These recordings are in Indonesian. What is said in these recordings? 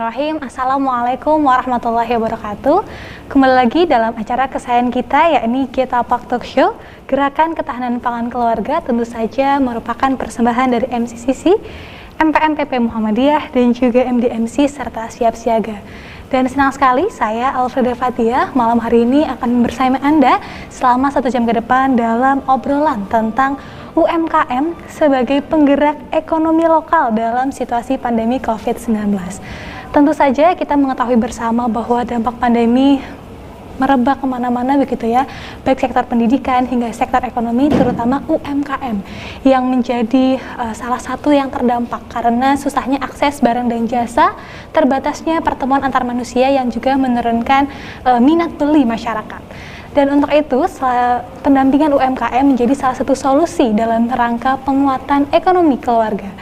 Bismillahirrahmanirrahim. Assalamualaikum warahmatullahi wabarakatuh. Kembali lagi dalam acara kesayangan kita, yakni Kita Pak Talk Show. Gerakan Ketahanan Pangan Keluarga tentu saja merupakan persembahan dari MCCC, MPMPP Muhammadiyah, dan juga MDMC serta Siap Siaga. Dan senang sekali saya Alfreda Fathia malam hari ini akan bersama Anda selama 1 jam ke depan dalam obrolan tentang UMKM sebagai penggerak ekonomi lokal dalam situasi pandemi COVID-19. Tentu saja kita mengetahui bersama bahwa dampak pandemi merebak kemana-mana begitu ya, baik sektor pendidikan hingga sektor ekonomi, terutama UMKM yang menjadi salah satu yang terdampak karena susahnya akses barang dan jasa, terbatasnya pertemuan antar manusia yang juga menurunkan minat beli masyarakat. Dan untuk itu, pendampingan UMKM menjadi salah satu solusi dalam rangka penguatan ekonomi keluarga.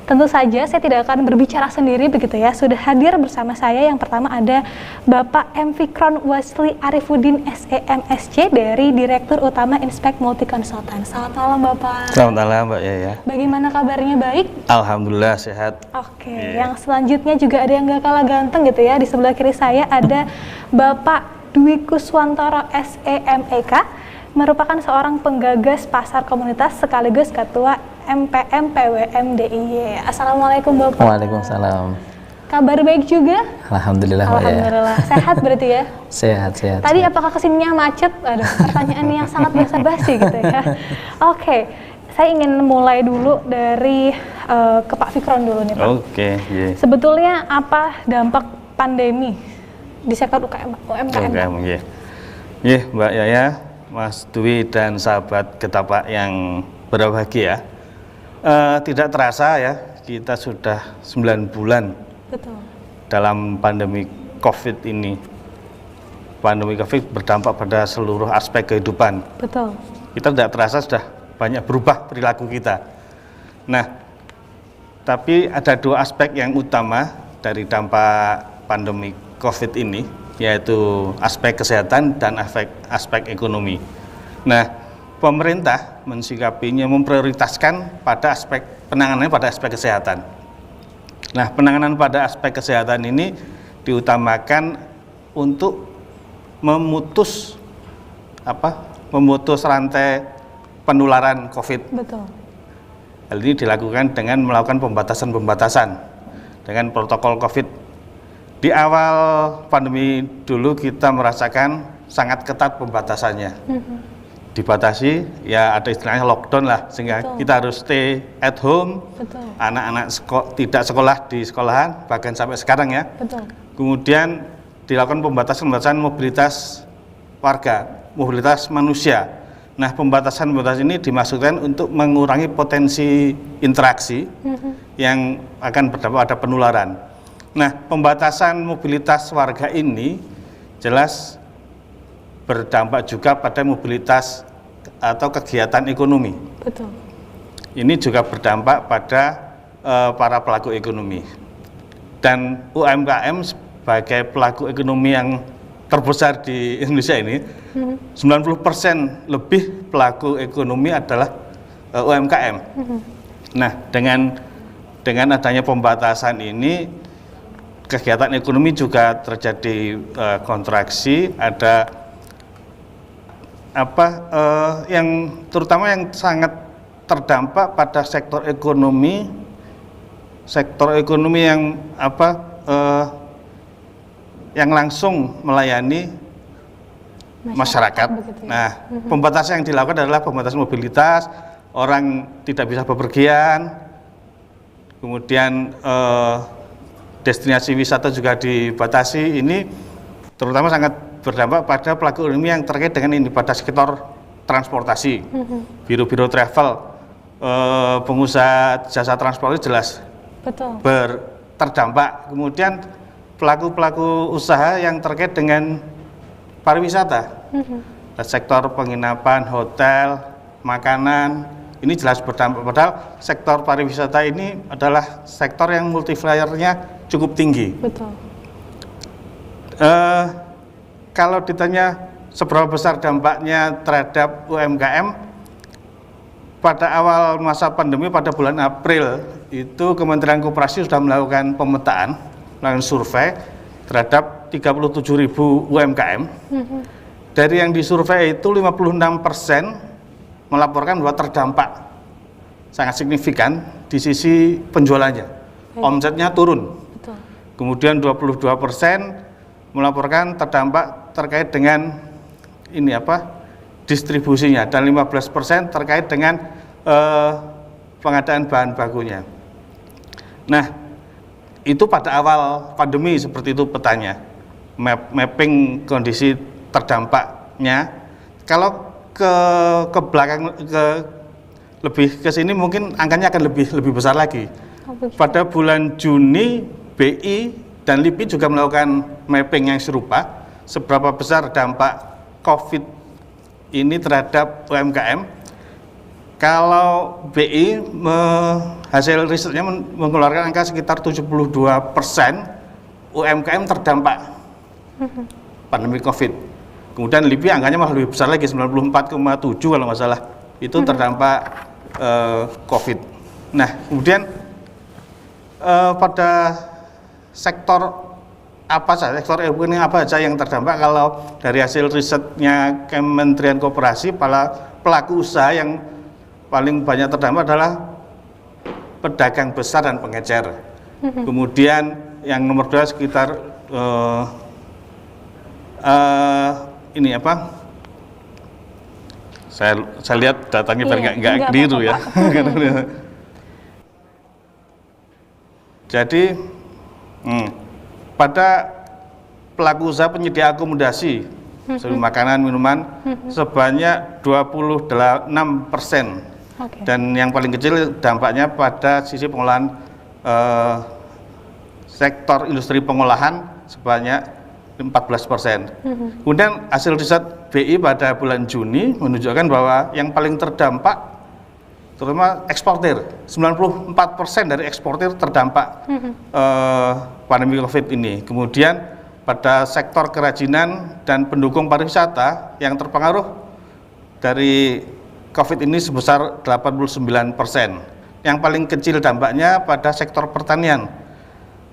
Tentu saja saya tidak akan berbicara sendiri begitu ya. Sudah hadir bersama saya yang pertama ada Bapak M. Fikron Wasli Arifuddin SEMSC dari Direktur Utama Inspek Multi Konsultan. Selamat malam Bapak. Selamat malam Mbak Yaya. Bagaimana kabarnya, baik? Alhamdulillah sehat. Oke, Yang selanjutnya juga ada yang gak kalah ganteng gitu ya. Di sebelah kiri saya ada Bapak Dwi Kuswantoro SEMEK, merupakan seorang penggagas pasar komunitas sekaligus Ketua MPM PWM DIY. Assalamualaikum Bapak. Waalaikumsalam. Kabar baik juga? Alhamdulillah. Alhamdulillah. Sehat berarti ya? Sehat. Tadi apakah kesininya macet? Aduh, pertanyaan yang sangat basa-basi gitu ya. Oke, saya ingin mulai dulu dari ke Pak Fikron dulu nih Pak. Oke. Sebetulnya apa dampak pandemi di sektor UMKM? Mbak Yaya, Mas Dwi dan sahabat Getapak yang berbahagia. Tidak terasa ya, kita sudah 9 bulan dalam pandemi COVID ini. Pandemi COVID berdampak pada seluruh aspek kehidupan. Betul. Kita tidak terasa sudah banyak berubah perilaku kita. Nah, tapi ada 2 aspek yang utama dari dampak pandemi COVID ini, yaitu aspek kesehatan dan aspek ekonomi. Nah, pemerintah mensikapinya memprioritaskan pada aspek penanganannya pada aspek kesehatan. Nah, penanganan pada aspek kesehatan ini diutamakan untuk memutus rantai penularan COVID. Betul. Hal ini dilakukan dengan melakukan pembatasan dengan protokol COVID. Di awal pandemi dulu kita merasakan sangat ketat pembatasannya. Dibatasi, ya ada istilahnya lockdown lah, sehingga kita harus stay at home. Anak-anak tidak sekolah di sekolahan, bahkan sampai sekarang ya. Kemudian dilakukan pembatasan mobilitas warga, mobilitas manusia. Nah, pembatasan ini dimaksudkan untuk mengurangi potensi interaksi yang akan berdampak pada penularan. Nah, pembatasan mobilitas warga ini jelas berdampak juga pada mobilitas atau kegiatan ekonomi. Betul. Ini juga berdampak pada para pelaku ekonomi. Dan UMKM sebagai pelaku ekonomi yang terbesar di Indonesia ini, 90% lebih pelaku ekonomi adalah UMKM. Nah, dengan adanya pembatasan ini, kegiatan ekonomi juga terjadi kontraksi, ada yang terutama yang sangat terdampak pada sektor ekonomi yang langsung melayani masyarakat. Nah, pembatasan yang dilakukan adalah pembatasan mobilitas, orang tidak bisa bepergian, kemudian destinasi wisata juga dibatasi. Ini terutama sangat berdampak pada pelaku ekonomi yang terkait dengan ini pada sektor transportasi, biro-biro travel, pengusaha jasa transportasi jelas terdampak. Kemudian pelaku-pelaku usaha yang terkait dengan pariwisata, sektor penginapan, hotel, makanan, ini jelas berdampak. Padahal sektor pariwisata ini adalah sektor yang multiplier-nya cukup tinggi. Betul. Kalau ditanya seberapa besar dampaknya terhadap UMKM, pada awal masa pandemi pada bulan April itu Kementerian Koperasi sudah melakukan pemetaan melakukan survei terhadap 37.000 UMKM. Dari yang disurvei itu 56% melaporkan bahwa terdampak sangat signifikan di sisi penjualannya. Omsetnya turun. Betul. Kemudian 22% melaporkan terdampak terkait dengan distribusinya, dan 15% terkait dengan pengadaan bahan bakunya. Nah, itu pada awal pandemi seperti itu petanya, mapping kondisi terdampaknya. Kalau ke belakang, lebih ke sini mungkin angkanya akan lebih besar lagi. Pada bulan Juni, BI dan LIPI juga melakukan mapping yang serupa, seberapa besar dampak COVID ini terhadap UMKM. Kalau BI hasil risetnya mengeluarkan angka sekitar 72% UMKM terdampak pandemi COVID. Kemudian LIPI angkanya malah lebih besar lagi, 94,7 kalau nggak salah, itu terdampak COVID. Nah, kemudian pada sektor ekonomi apa saja yang terdampak? Kalau dari hasil risetnya Kementerian Koperasi, para pelaku usaha yang paling banyak terdampak adalah pedagang besar dan pengecer. Kemudian yang nomor 2 sekitar saya lihat datanya biar nggak keliru ya. Jadi pada pelaku usaha penyedia akomodasi seperti makanan, minuman sebanyak 26%. Dan yang paling kecil dampaknya pada sisi pengolahan sektor industri pengolahan sebanyak 14%. Kemudian hasil riset BI pada bulan Juni menunjukkan bahwa yang paling terdampak terutama eksportir, 94% dari eksportir terdampak pandemi COVID ini. Kemudian pada sektor kerajinan dan pendukung pariwisata yang terpengaruh dari COVID ini sebesar 89%. Yang paling kecil dampaknya pada sektor pertanian.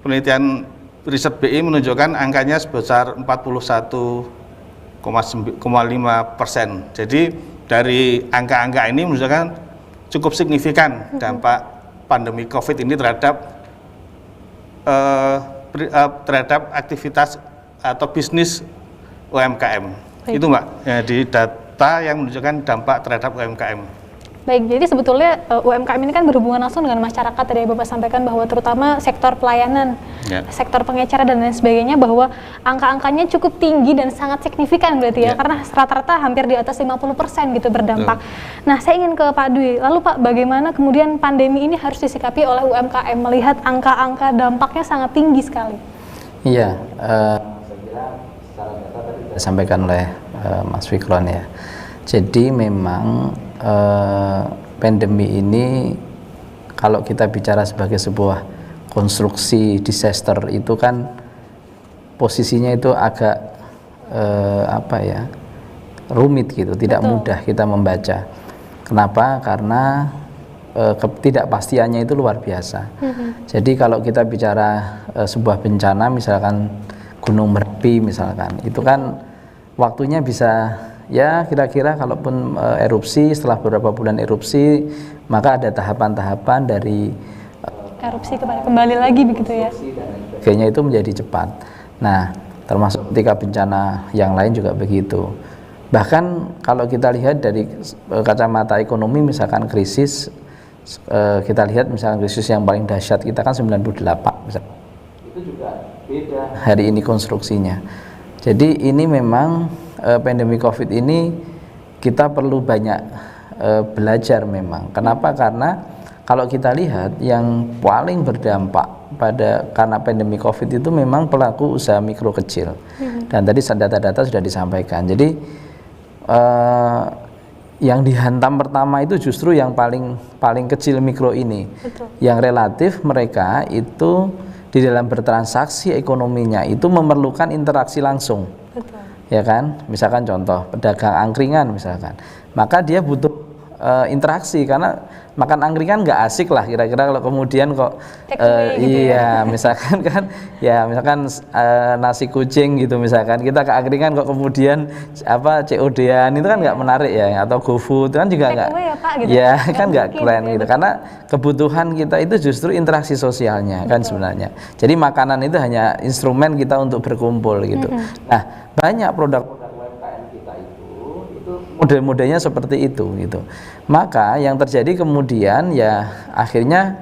Penelitian riset BI menunjukkan angkanya sebesar 41,5%. Jadi dari angka-angka ini menunjukkan cukup signifikan dampak pandemi COVID ini terhadap aktivitas atau bisnis UMKM. Itu Mbak, ya, di data yang menunjukkan dampak terhadap UMKM. Baik, jadi sebetulnya UMKM ini kan berhubungan langsung dengan masyarakat. Tadi Bapak sampaikan bahwa terutama sektor pelayanan, sektor pengeceran dan lain sebagainya, bahwa angka-angkanya cukup tinggi dan sangat signifikan berarti ya, karena rata-rata hampir di atas 50% gitu berdampak. Nah, saya ingin ke Pak Dwi, lalu Pak, bagaimana kemudian pandemi ini harus disikapi oleh UMKM melihat angka-angka dampaknya sangat tinggi sekali? Iya, saya kira secara data tadi disampaikan oleh Mas Fikron ya. Jadi memang pandemi ini kalau kita bicara sebagai sebuah konstruksi disaster itu kan posisinya itu agak rumit gitu, tidak mudah kita membaca. Kenapa? Karena ketidakpastiannya itu luar biasa. Jadi kalau kita bicara sebuah bencana, misalkan Gunung Merapi misalkan, itu kan waktunya bisa ya kira-kira kalaupun erupsi, setelah beberapa bulan erupsi, maka ada tahapan-tahapan dari erupsi kembali lagi begitu ya. Kayaknya itu menjadi cepat. Nah, termasuk ketika bencana yang lain juga begitu. Bahkan kalau kita lihat dari kacamata ekonomi, misalkan krisis, kita lihat misalkan krisis yang paling dahsyat kita kan 98 misalkan. Itu juga beda hari ini konstruksinya. Jadi ini memang pandemi COVID ini kita perlu banyak belajar memang. Kenapa? Karena kalau kita lihat yang paling berdampak karena pandemi COVID itu memang pelaku usaha mikro kecil. Dan tadi data-data sudah disampaikan. Jadi yang dihantam pertama itu justru yang paling kecil mikro ini. Betul. Yang relatif mereka itu di dalam bertransaksi ekonominya itu memerlukan interaksi langsung. Betul. Ya kan, misalkan contoh pedagang angkringan misalkan, maka dia butuh interaksi, karena makan angkringan nggak asik lah kira-kira kalau kemudian kok iya misalkan kan ya misalkan nasi kucing gitu misalkan kita ke angkringan kok kemudian COD-an itu kan nggak menarik ya, atau GoFood itu kan juga nggak ya kan nggak keren gitu, karena kebutuhan kita itu justru interaksi sosialnya kan sebenarnya. Jadi makanan itu hanya instrumen kita untuk berkumpul gitu. Nah, banyak produk model-modelnya seperti itu gitu. Maka yang terjadi kemudian ya akhirnya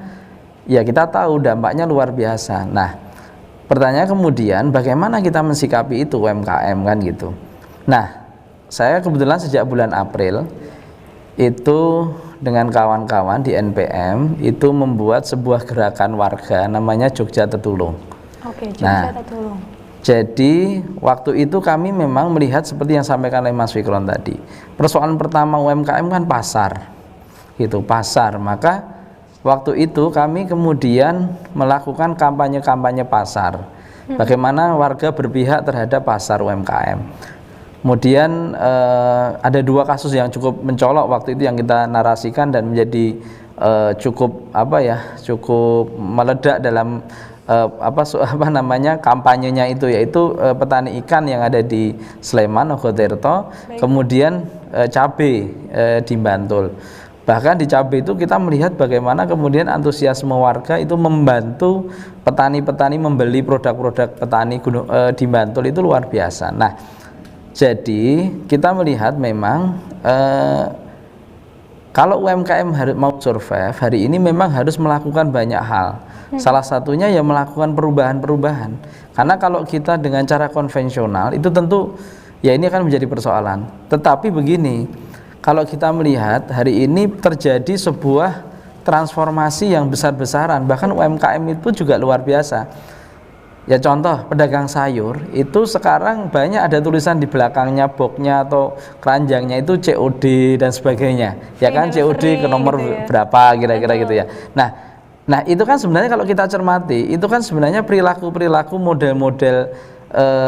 ya kita tahu dampaknya luar biasa. Nah, pertanyaan kemudian bagaimana kita mensikapi itu UMKM kan gitu. Nah, saya kebetulan sejak bulan April itu dengan kawan-kawan di NPM itu membuat sebuah gerakan warga namanya Jogja Tetulung. Oke, Jogja Tetulung. Jadi waktu itu kami memang melihat seperti yang sampaikan oleh Mas Fikron tadi. Persoalan pertama UMKM kan pasar, gitu, pasar. Maka waktu itu kami kemudian melakukan kampanye-kampanye pasar. Bagaimana warga berpihak terhadap pasar UMKM. Kemudian ada 2 kasus yang cukup mencolok waktu itu yang kita narasikan dan menjadi cukup cukup meledak dalam kampanyenya itu, yaitu petani ikan yang ada di Sleman, Ogotirto, kemudian cabai di Bantul. Bahkan di cabai itu kita melihat bagaimana kemudian antusiasme warga itu membantu petani-petani membeli produk-produk petani di Bantul itu luar biasa. Nah, jadi kita melihat memang kalau UMKM mau survive hari ini memang harus melakukan banyak hal. Salah satunya ya melakukan perubahan-perubahan. Karena kalau kita dengan cara konvensional itu tentu ya ini akan menjadi persoalan. Tetapi begini, kalau kita melihat hari ini terjadi sebuah transformasi yang besar-besaran, bahkan UMKM itu juga luar biasa. Ya contoh pedagang sayur itu sekarang banyak ada tulisan di belakangnya boxnya atau keranjangnya itu COD dan sebagainya. Ya kan COD ke nomor gitu berapa kira-kira gitu ya. Nah itu kan sebenarnya kalau kita cermati itu kan sebenarnya perilaku-perilaku model-model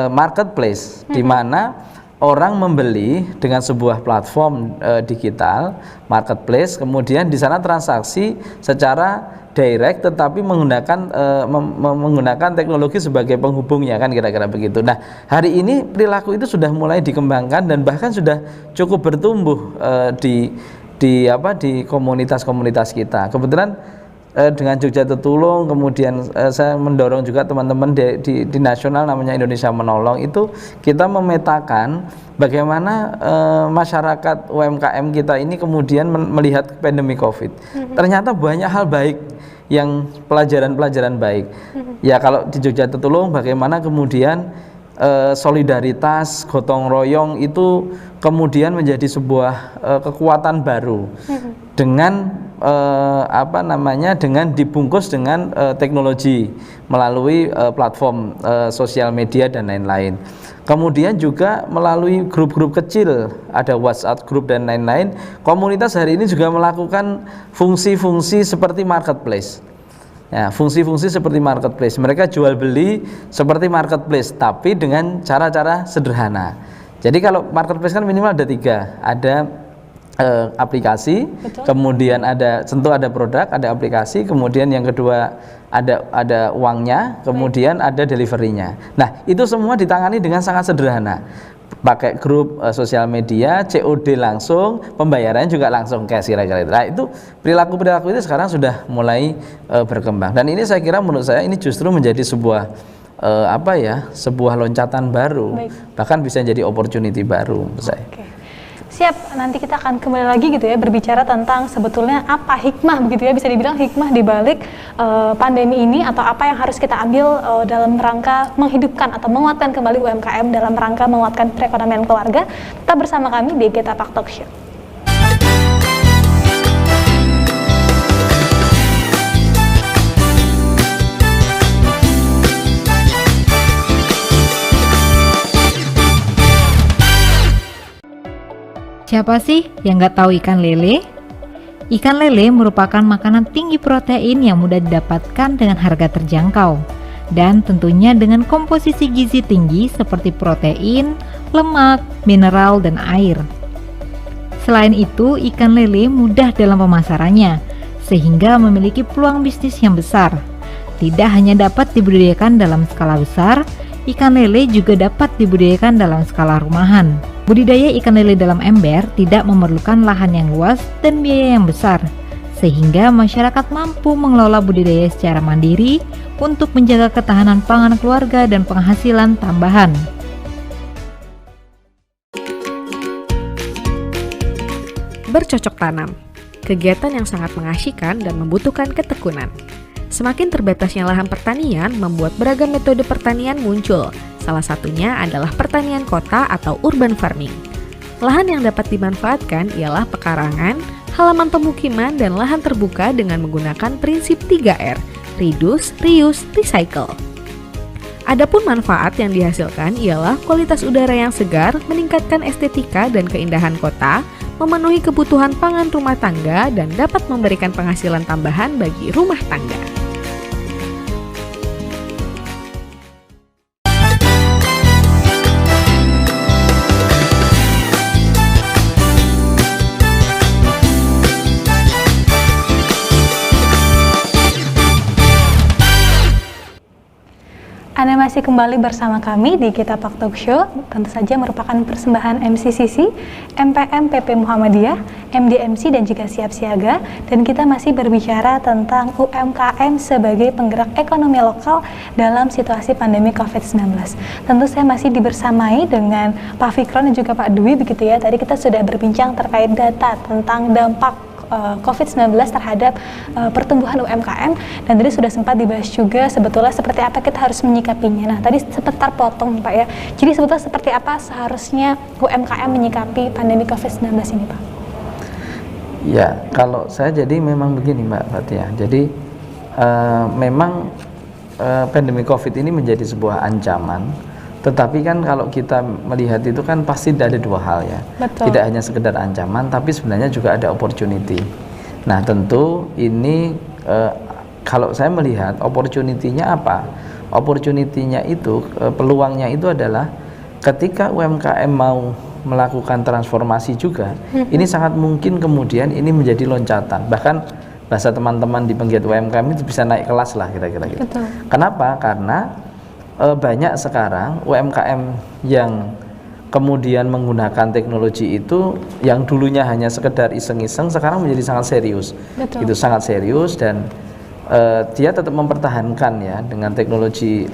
marketplace di mana orang membeli dengan sebuah platform digital marketplace, kemudian di sana transaksi secara direct tetapi menggunakan teknologi sebagai penghubungnya kan kira-kira begitu. Nah, hari ini perilaku itu sudah mulai dikembangkan dan bahkan sudah cukup bertumbuh di komunitas-komunitas kita. Kebetulan dengan Jogja Tetulung, kemudian saya mendorong juga teman-teman di nasional namanya Indonesia Menolong, itu kita memetakan bagaimana masyarakat UMKM kita ini kemudian melihat pandemi COVID. Ternyata banyak hal baik, yang pelajaran-pelajaran baik. Ya kalau di Jogja Tetulung bagaimana kemudian solidaritas, gotong royong itu kemudian menjadi sebuah kekuatan baru dengan dengan dibungkus dengan teknologi melalui platform sosial media dan lain-lain. Kemudian juga melalui grup-grup kecil, ada WhatsApp grup dan lain-lain. Komunitas hari ini juga melakukan fungsi-fungsi seperti marketplace. Ya, fungsi-fungsi seperti marketplace. Mereka jual beli seperti marketplace, tapi dengan cara-cara sederhana. Jadi kalau marketplace kan minimal ada 3, ada aplikasi, betul, kemudian ada produk, ada aplikasi, kemudian yang kedua ada uangnya, kemudian ada deliverynya. Nah itu semua ditangani dengan sangat sederhana, pakai grup sosial media, COD langsung, pembayarannya juga langsung cash kira-kira itu. Nah itu perilaku itu sekarang sudah mulai berkembang, dan ini saya kira menurut saya ini justru menjadi sebuah sebuah loncatan baru. Baik. Bahkan bisa jadi opportunity baru menurut saya. Siap, nanti kita akan kembali lagi gitu ya berbicara tentang sebetulnya apa hikmah begitu ya, bisa dibilang hikmah di balik pandemi ini, atau apa yang harus kita ambil dalam rangka menghidupkan atau menguatkan kembali UMKM dalam rangka menguatkan perekonomian keluarga. Tetap bersama kami di Getapak Talk Show. Siapa sih yang nggak tahu ikan lele? Ikan lele merupakan makanan tinggi protein yang mudah didapatkan dengan harga terjangkau, dan tentunya dengan komposisi gizi tinggi seperti protein, lemak, mineral, dan air. Selain itu, ikan lele mudah dalam pemasarannya, sehingga memiliki peluang bisnis yang besar. Tidak hanya dapat dibudidayakan dalam skala besar, ikan lele juga dapat dibudidayakan dalam skala rumahan. Budidaya ikan lele dalam ember tidak memerlukan lahan yang luas dan biaya yang besar, sehingga masyarakat mampu mengelola budidaya secara mandiri untuk menjaga ketahanan pangan keluarga dan penghasilan tambahan. Bercocok tanam, kegiatan yang sangat mengasyikkan dan membutuhkan ketekunan. Semakin terbatasnya lahan pertanian membuat beragam metode pertanian muncul. Salah satunya adalah pertanian kota atau urban farming. Lahan yang dapat dimanfaatkan ialah pekarangan, halaman pemukiman, dan lahan terbuka dengan menggunakan prinsip 3R, reduce, reuse, recycle. Adapun manfaat yang dihasilkan ialah kualitas udara yang segar, meningkatkan estetika dan keindahan kota, memenuhi kebutuhan pangan rumah tangga, dan dapat memberikan penghasilan tambahan bagi rumah tangga. Anda masih kembali bersama kami di Kita Pak Talk Show, tentu saja merupakan persembahan MCCC, MPM PP Muhammadiyah, MDMC dan juga Siap Siaga, dan kita masih berbicara tentang UMKM sebagai penggerak ekonomi lokal dalam situasi pandemi COVID-19. Tentu saya masih dibersamai dengan Pak Fikron dan juga Pak Dwi, begitu ya. Tadi kita sudah berbincang terkait data tentang dampak COVID-19 terhadap pertumbuhan UMKM, dan tadi sudah sempat dibahas juga sebetulnya seperti apa kita harus menyikapinya. Nah, tadi sempat terpotong Pak ya. Jadi sebetulnya seperti apa seharusnya UMKM menyikapi pandemi COVID-19 ini Pak? Ya, kalau saya jadi memang begini Mbak Fatia. Jadi memang pandemi COVID ini menjadi sebuah ancaman. Tetapi kan kalau kita melihat itu kan pasti ada dua hal ya. Betul. Tidak hanya sekedar ancaman, tapi sebenarnya juga ada opportunity. Nah tentu ini kalau saya melihat opportunity-nya apa? Opportunity-nya itu, peluangnya itu adalah ketika UMKM mau melakukan transformasi juga, ini sangat mungkin kemudian ini menjadi loncatan. Bahkan bahasa teman-teman di penggiat UMKM itu bisa naik kelas lah kira-kira gitu. Betul. Kenapa? Karena banyak sekarang UMKM yang kemudian menggunakan teknologi itu yang dulunya hanya sekedar iseng-iseng sekarang menjadi sangat serius. Betul. Itu sangat serius dan dia tetap mempertahankan ya dengan teknologi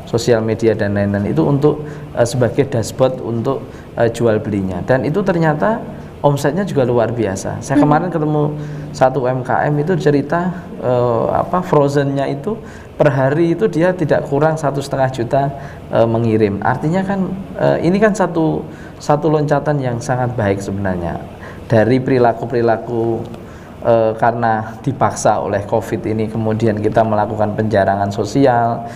sosial media dan lain-lain itu untuk sebagai dashboard untuk jual belinya, dan itu ternyata omsetnya juga luar biasa. Saya kemarin ketemu satu UMKM itu cerita frozennya itu per hari itu dia tidak kurang 1,5 juta mengirim. Artinya kan ini kan satu loncatan yang sangat baik sebenarnya dari perilaku karena dipaksa oleh COVID ini, kemudian kita melakukan penjarangan sosial,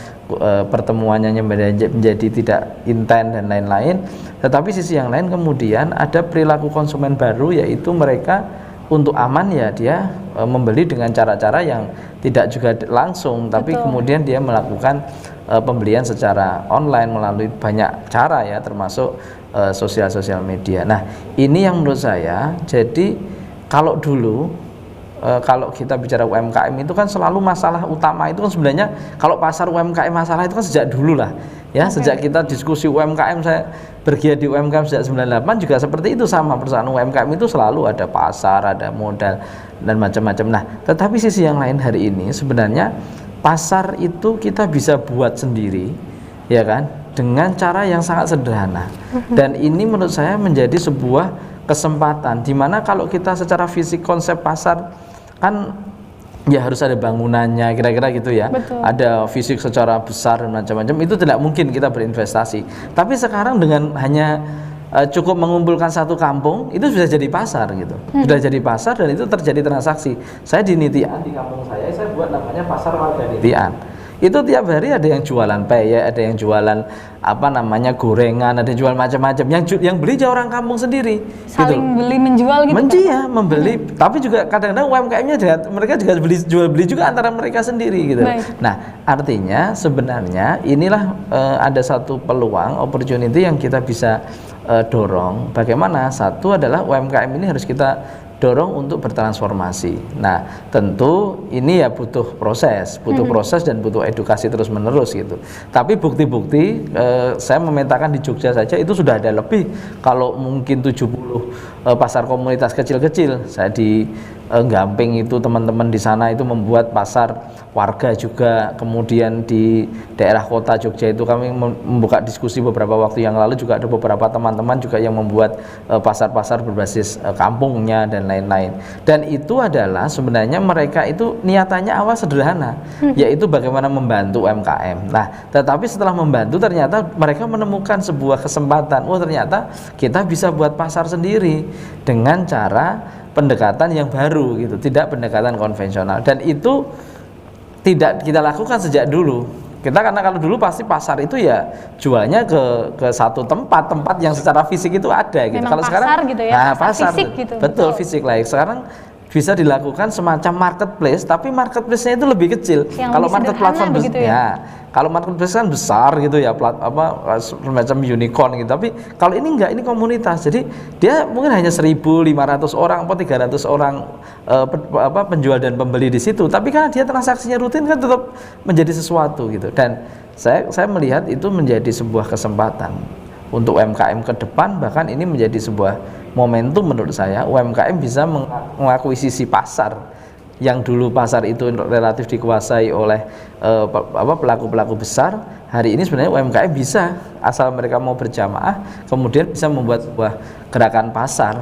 pertemuannya menjadi tidak intens dan lain-lain. Tetapi sisi yang lain kemudian ada perilaku konsumen baru, yaitu mereka untuk aman ya dia membeli dengan cara-cara yang tidak juga langsung, tapi Betul. kemudian dia melakukan pembelian secara online melalui banyak cara ya, termasuk sosial media. Nah ini yang menurut saya, jadi kalau dulu kalau kita bicara UMKM itu kan selalu masalah utama itu kan sebenarnya kalau pasar UMKM masalah itu kan sejak dulu lah ya. Sejak kita diskusi UMKM, saya bergiat di UMKM sejak 98 juga seperti itu, sama persoalan UMKM itu selalu ada pasar, ada modal dan macam-macam. Nah tetapi sisi yang lain hari ini sebenarnya pasar itu kita bisa buat sendiri ya kan, dengan cara yang sangat sederhana, dan ini menurut saya menjadi sebuah kesempatan di mana kalau kita secara fisik konsep pasar kan ya harus ada bangunannya kira-kira gitu ya. Betul. Ada fisik secara besar dan macam-macam, itu tidak mungkin kita berinvestasi. Tapi sekarang dengan hanya cukup mengumpulkan satu kampung itu sudah jadi pasar gitu. Sudah jadi pasar dan itu terjadi transaksi. Saya di Nitian, di kampung saya buat namanya pasar warga Nitian. Itu tiap hari ada yang jualan peyek, ada yang jualan gorengan, ada yang jual macam-macam. Yang beli jauh orang kampung sendiri. Saling gitu. beli menjual gitu. Ya, membeli. Tapi juga kadang-kadang UMKM-nya mereka juga jual beli juga antara mereka sendiri gitu. Baik. Nah, artinya sebenarnya inilah ada satu peluang opportunity yang kita bisa dorong bagaimana, satu adalah UMKM ini harus kita dorong untuk bertransformasi. Nah, tentu ini ya butuh proses dan butuh edukasi terus-menerus gitu. Tapi bukti-bukti saya memetakan di Jogja saja itu sudah ada lebih, kalau mungkin 70 pasar komunitas kecil-kecil. Saya di Gamping itu teman-teman di sana itu membuat pasar warga juga. Kemudian di daerah kota Jogja itu kami membuka diskusi beberapa waktu yang lalu, juga ada beberapa teman-teman juga yang membuat pasar-pasar berbasis kampungnya dan lain-lain. Dan itu adalah sebenarnya mereka itu niatannya awal sederhana, yaitu bagaimana membantu UMKM. Nah, tetapi setelah membantu ternyata mereka menemukan sebuah kesempatan. Oh, ternyata kita bisa buat pasar sendiri dengan cara pendekatan yang baru gitu, tidak pendekatan konvensional. Dan itu tidak kita lakukan sejak dulu. Karena kalau dulu pasti pasar itu ya jualnya ke satu tempat yang secara fisik itu ada gitu. Memang Kalau pasar sekarang gitu ya, pasar fisik gitu. Betul, fisik lah. Sekarang bisa dilakukan semacam marketplace, tapi marketplace-nya itu lebih kecil. Kalau market platform begitu ya. Kalau marketplace kan besar gitu ya, semacam unicorn gitu. Tapi kalau ini enggak, ini komunitas. Jadi dia mungkin hanya 1.500 orang atau 300 orang penjual dan pembeli di situ. Tapi karena dia transaksinya rutin kan tetap menjadi sesuatu gitu. Dan saya melihat itu menjadi sebuah kesempatan untuk UMKM ke depan. Bahkan ini menjadi sebuah momentum menurut saya. UMKM bisa mengakuisisi pasar yang dulu pasar itu relatif dikuasai oleh pelaku-pelaku besar. Hari ini sebenarnya UMKM bisa, asal mereka mau berjamaah, kemudian bisa membuat sebuah gerakan pasar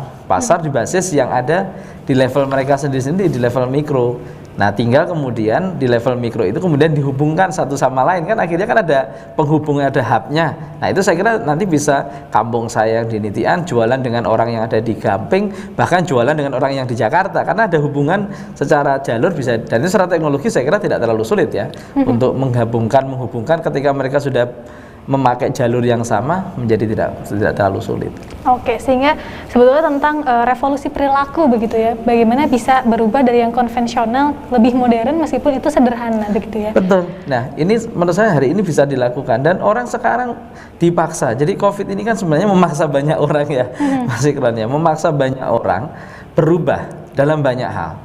berbasis yang ada di level mereka sendiri-sendiri, di level mikro. Nah, tinggal kemudian di level mikro itu kemudian dihubungkan satu sama lain, kan akhirnya kan ada penghubungnya, ada hubnya. Nah, itu saya kira nanti bisa kampung saya di Nitian jualan dengan orang yang ada di Gamping, bahkan jualan dengan orang yang di Jakarta, karena ada hubungan secara jalur bisa. Dan itu secara teknologi saya kira tidak terlalu sulit ya untuk menghubungkan ketika mereka sudah memakai jalur yang sama, menjadi tidak terlalu sulit. Oke, sehingga sebetulnya tentang revolusi perilaku begitu ya, bagaimana bisa berubah dari yang konvensional lebih modern meskipun itu sederhana begitu ya. Betul. Nah, ini menurut saya hari ini bisa dilakukan, dan orang sekarang dipaksa. Jadi COVID ini kan sebenarnya memaksa banyak orang ya, Mas Iklan ya, memaksa banyak orang berubah dalam banyak hal,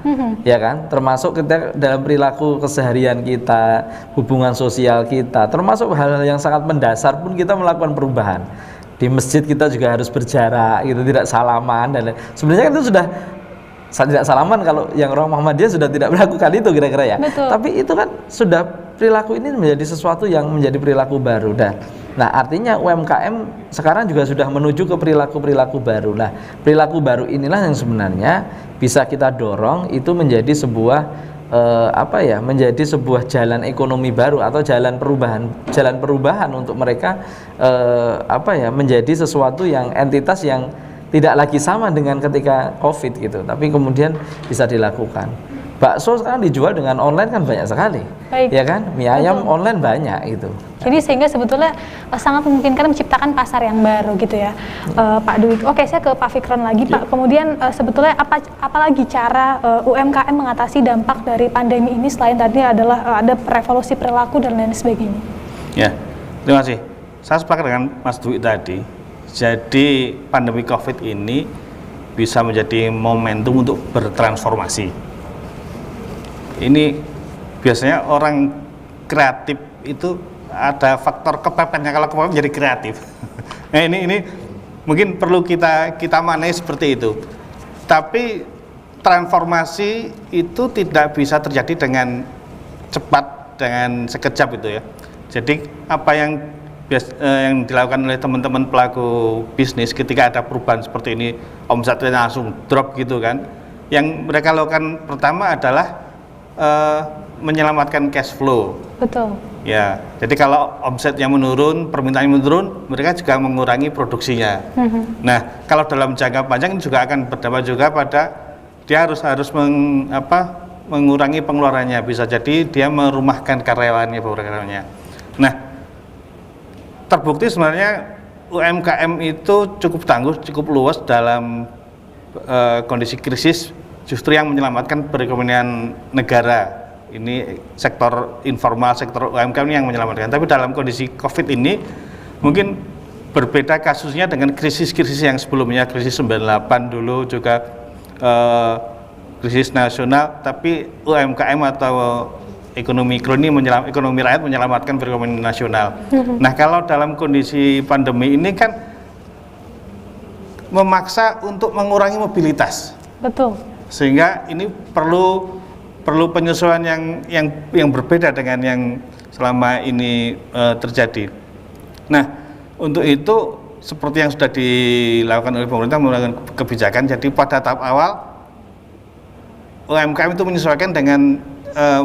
ya kan, termasuk kita dalam perilaku keseharian kita, hubungan sosial kita, termasuk hal-hal yang sangat mendasar pun kita melakukan perubahan. Di masjid kita juga harus berjarak, gitu, tidak salaman dan sebenarnya kan itu sudah tidak salaman kalau yang orang Muhammadiyah sudah tidak melakukan itu kira-kira ya. Betul. Tapi itu kan sudah perilaku ini menjadi sesuatu yang menjadi perilaku baru. Nah, artinya UMKM sekarang juga sudah menuju ke perilaku-perilaku baru. Nah, perilaku baru inilah yang sebenarnya bisa kita dorong itu menjadi sebuah menjadi sebuah jalan ekonomi baru atau jalan perubahan untuk mereka menjadi sesuatu yang entitas yang tidak lagi sama dengan ketika COVID gitu, tapi kemudian bisa dilakukan. Bakso sekarang dijual dengan online kan banyak sekali. Baik. Ya kan, mie ayam online banyak gitu. Jadi sehingga sebetulnya sangat memungkinkan menciptakan pasar yang baru gitu ya, Pak Dwi. Oke, saya ke Pak Fikron lagi, Pak. Kemudian sebetulnya apa lagi cara UMKM mengatasi dampak dari pandemi ini selain tadi adalah ada revolusi perilaku dan lain sebagainya? Ya, terima kasih. Saya sepakat dengan Mas Dwi tadi. Jadi pandemi COVID ini bisa menjadi momentum untuk bertransformasi. Ini biasanya orang kreatif itu ada faktor kepepetnya, kalau kepepet jadi kreatif. Nah, ini mungkin perlu kita maknai seperti itu. Tapi transformasi itu tidak bisa terjadi dengan cepat, dengan sekejap itu ya. Jadi apa yang dilakukan oleh teman-teman pelaku bisnis ketika ada perubahan seperti ini, omsetnya langsung drop gitu kan. Yang mereka lakukan pertama adalah menyelamatkan cash flow. Betul. Ya, jadi kalau omsetnya menurun, permintaannya menurun, mereka juga mengurangi produksinya. Nah, kalau dalam jangka panjang ini juga akan berdampak juga pada dia harus mengurangi pengeluarannya. Bisa jadi dia merumahkan karyawannya. Nah, terbukti sebenarnya UMKM itu cukup tangguh, cukup luas dalam kondisi krisis. Justru yang menyelamatkan perekonomian negara. Ini sektor informal, sektor UMKM ini yang menyelamatkan. Tapi dalam kondisi COVID ini mungkin berbeda kasusnya dengan krisis-krisis yang sebelumnya, krisis 98 dulu juga krisis nasional, tapi UMKM atau ekonomi mikro ini ekonomi rakyat menyelamatkan perekonomian nasional. Nah, kalau dalam kondisi pandemi ini kan memaksa untuk mengurangi mobilitas. Betul. Sehingga ini perlu penyesuaian yang berbeda dengan yang selama ini terjadi. Nah, untuk itu seperti yang sudah dilakukan oleh pemerintah menggunakan kebijakan. Jadi pada tahap awal UMKM itu menyesuaikan dengan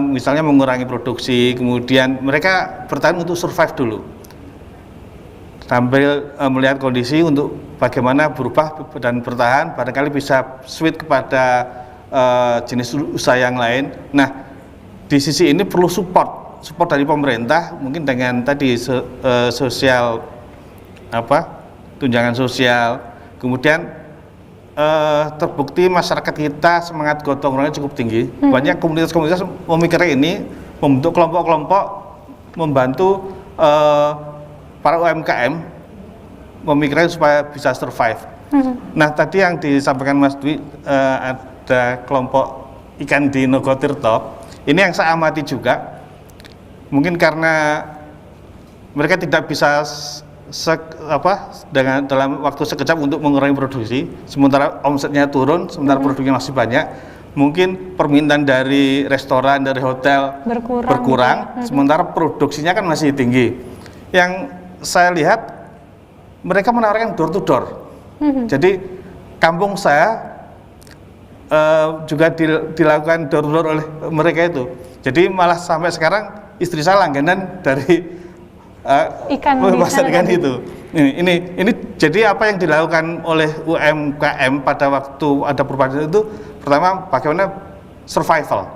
misalnya mengurangi produksi, kemudian mereka bertahan untuk survive dulu, sambil melihat kondisi untuk bagaimana berubah dan bertahan, barangkali bisa switch kepada jenis usaha yang lain. Nah, di sisi ini perlu support dari pemerintah, mungkin dengan tadi sosial tunjangan sosial, kemudian terbukti masyarakat kita semangat gotong royongnya cukup tinggi. Banyak komunitas-komunitas memikirkan ini, membentuk kelompok-kelompok membantu para UMKM memikirkan supaya bisa survive. Nah, tadi yang disampaikan Mas Dwi, ada kelompok ikan di Nogotirto. Ini yang saya amati juga. Mungkin karena mereka tidak bisa dalam waktu sekejap untuk mengurangi produksi, sementara omsetnya turun, sementara produknya masih banyak. Mungkin permintaan dari restoran, dari hotel berkurang, sementara produksinya kan masih tinggi. Yang saya lihat mereka menawarkan door to door. Jadi kampung saya juga dilakukan door to door oleh mereka itu. Jadi malah sampai sekarang istri saya langganan dari pasar ikan itu. Ini jadi apa yang dilakukan oleh UMKM pada waktu ada perubahan itu, pertama bagaimana survival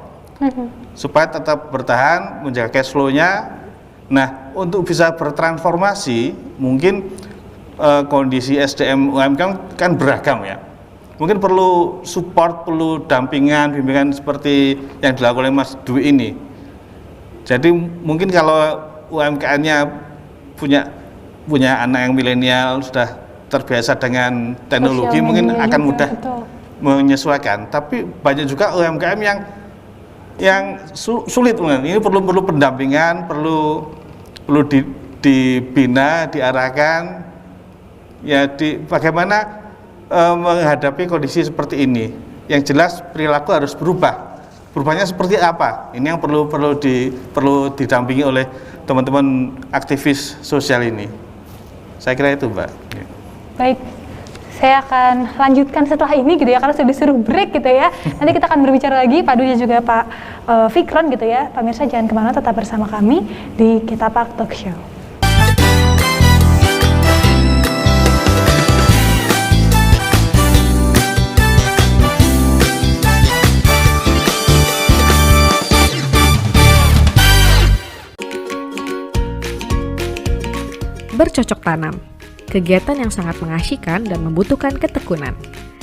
supaya tetap bertahan, menjaga cash flow-nya. Nah, untuk bisa bertransformasi mungkin kondisi SDM UMKM kan beragam ya. Mungkin perlu support, perlu dampingan, bimbingan seperti yang dilakukan oleh Mas Dwi ini. Jadi mungkin kalau UMKM-nya punya anak yang milenial, sudah terbiasa dengan teknologi, mungkin akan mudah menyesuaikan. Tapi banyak juga UMKM yang sulit, ini perlu pendampingan, perlu dibina, diarahkan, ya bagaimana menghadapi kondisi seperti ini. Yang jelas perilaku harus berubah. Berubahnya seperti apa? Ini yang perlu didampingi oleh teman-teman aktivis sosial ini. Saya kira itu, Mbak. Baik, saya akan lanjutkan setelah ini gitu ya, karena sudah disuruh break gitu ya. Nanti kita akan berbicara lagi, Pak Dwi dan juga Pak Fikron gitu ya. Pemirsa jangan kemana, tetap bersama kami di Kitapak Talk Show. Bercocok tanam, kegiatan yang sangat mengasyikkan dan membutuhkan ketekunan.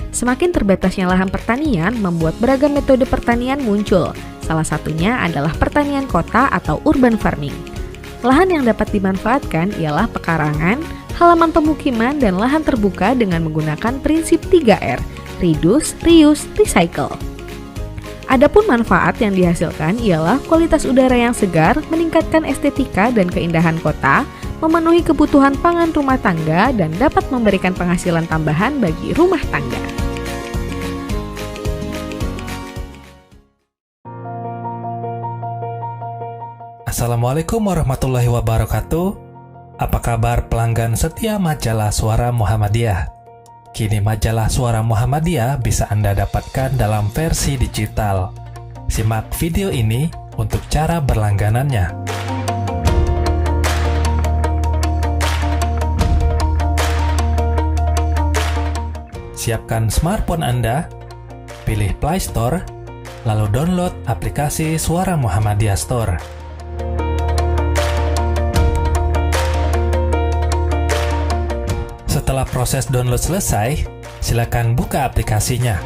Semakin terbatasnya lahan pertanian membuat beragam metode pertanian muncul. Salah satunya adalah pertanian kota atau urban farming. Lahan yang dapat dimanfaatkan ialah pekarangan, halaman pemukiman, dan lahan terbuka dengan menggunakan prinsip 3R, reduce, reuse, recycle. Adapun manfaat yang dihasilkan ialah kualitas udara yang segar, meningkatkan estetika dan keindahan kota, memenuhi kebutuhan pangan rumah tangga, dan dapat memberikan penghasilan tambahan bagi rumah tangga. Assalamualaikum warahmatullahi wabarakatuh. Apa kabar pelanggan setia majalah Suara Muhammadiyah? Kini majalah Suara Muhammadiyah bisa Anda dapatkan dalam versi digital. Simak video ini untuk cara berlangganannya. Siapkan smartphone Anda, pilih Play Store, lalu download aplikasi Suara Muhammadiyah Store. Setelah proses download selesai, silakan buka aplikasinya.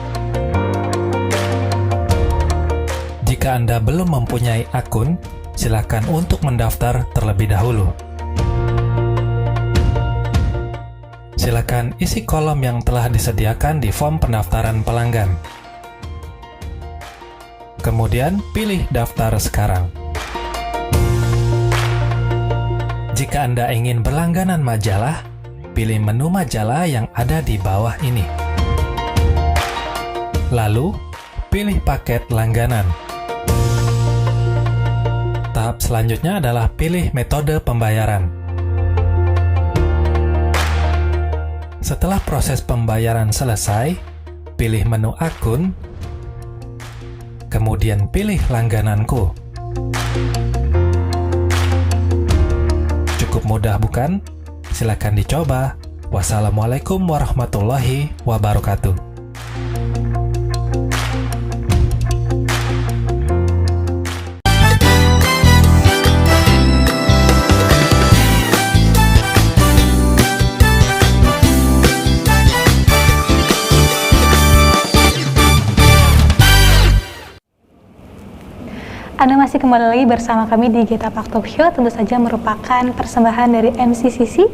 Jika Anda belum mempunyai akun, silakan untuk mendaftar terlebih dahulu. Silakan isi kolom yang telah disediakan di form pendaftaran pelanggan. Kemudian pilih daftar sekarang. Jika Anda ingin berlangganan majalah, pilih menu majalah yang ada di bawah ini. Lalu, pilih paket langganan. Tahap selanjutnya adalah pilih metode pembayaran. Setelah proses pembayaran selesai, pilih menu akun, kemudian pilih langgananku. Cukup mudah bukan? Silakan dicoba. Wassalamualaikum warahmatullahi wabarakatuh. Anda masih kembali lagi bersama kami di Geta Pak Talk Show, tentu saja merupakan persembahan dari MCCC,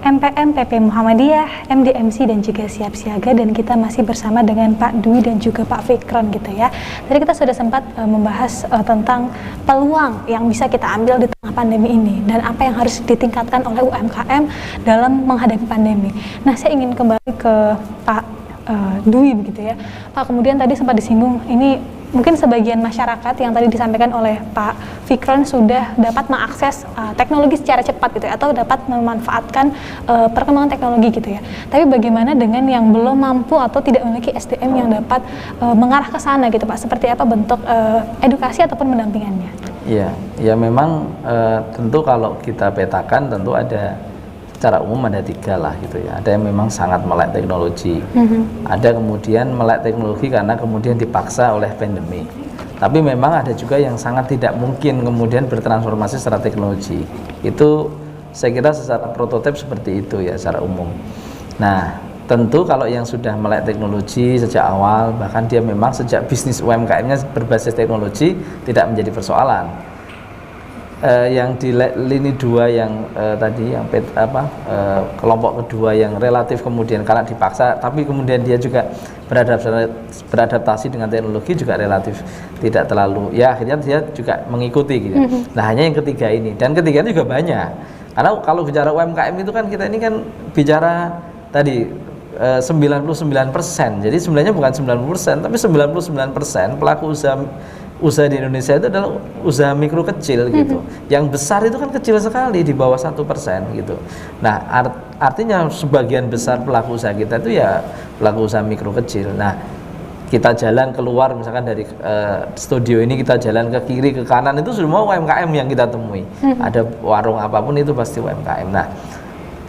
MPM PP Muhammadiyah, MDMC dan juga Siap Siaga, dan kita masih bersama dengan Pak Dwi dan juga Pak Fikron gitu ya. Tadi kita sudah sempat membahas tentang peluang yang bisa kita ambil di tengah pandemi ini dan apa yang harus ditingkatkan oleh UMKM dalam menghadapi pandemi. Nah, saya ingin kembali ke Pak Dwi begitu ya. Pak, kemudian tadi sempat disinggung ini mungkin sebagian masyarakat yang tadi disampaikan oleh Pak Fikron sudah dapat mengakses teknologi secara cepat gitu ya, atau dapat memanfaatkan perkembangan teknologi gitu ya. Tapi bagaimana dengan yang belum mampu atau tidak memiliki SDM yang dapat mengarah ke sana gitu Pak? Seperti apa bentuk edukasi ataupun pendampingannya? Iya, ya memang tentu kalau kita petakan tentu ada secara umum ada 3 lah gitu ya. Ada yang memang sangat melek teknologi, ada kemudian melek teknologi karena kemudian dipaksa oleh pandemi. Tapi memang ada juga yang sangat tidak mungkin kemudian bertransformasi secara teknologi. Itu saya kira secara prototip seperti itu ya secara umum. Nah, tentu kalau yang sudah melek teknologi sejak awal, bahkan dia memang sejak bisnis UMKM-nya berbasis teknologi, tidak menjadi persoalan. Yang di lini 2 yang tadi yang kelompok kedua yang relatif kemudian karena dipaksa tapi kemudian dia juga beradaptasi dengan teknologi juga relatif tidak terlalu, ya akhirnya dia juga mengikuti gitu. Nah, hanya yang ketiga ini, dan ketiga juga banyak, karena kalau bicara UMKM itu kan kita ini kan bicara tadi 99%, jadi sebenarnya bukan 90%, tapi 99% pelaku usaha di Indonesia itu adalah usaha mikro kecil gitu. Yang besar itu kan kecil sekali, di bawah 1% gitu. Nah, artinya sebagian besar pelaku usaha kita itu ya pelaku usaha mikro kecil. Nah, kita jalan keluar misalkan dari studio ini, kita jalan ke kiri ke kanan, itu semua UMKM yang kita temui. Ada warung apapun itu pasti UMKM. Nah,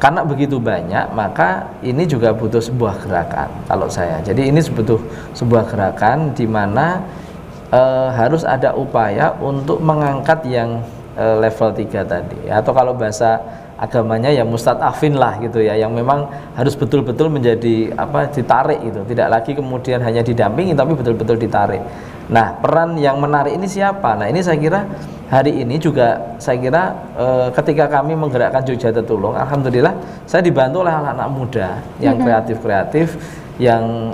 karena begitu banyak, maka ini juga butuh sebuah gerakan kalau saya. Jadi ini butuh sebuah gerakan di mana harus ada upaya untuk mengangkat yang level 3 tadi, atau kalau bahasa agamanya ya mustadafin lah gitu ya, yang memang harus betul-betul menjadi ditarik itu, tidak lagi kemudian hanya didampingi tapi betul-betul ditarik. Nah, peran yang menarik ini siapa? Nah, ini saya kira hari ini juga saya kira ketika kami menggerakkan Jogja Tertulung, alhamdulillah saya dibantu oleh anak-anak muda yang kreatif-kreatif, yang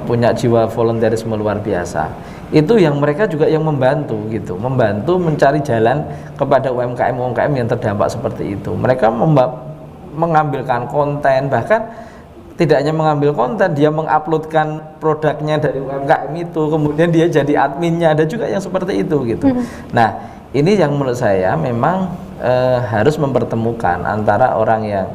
punya jiwa volunteerisme luar biasa. Itu yang mereka juga yang membantu gitu, membantu mencari jalan kepada UMKM yang terdampak seperti itu. Mereka mengambilkan konten, bahkan tidak hanya mengambil konten, dia menguploadkan produknya dari UMKM itu, kemudian dia jadi adminnya, ada juga yang seperti itu gitu. Nah, ini yang menurut saya memang harus mempertemukan antara orang yang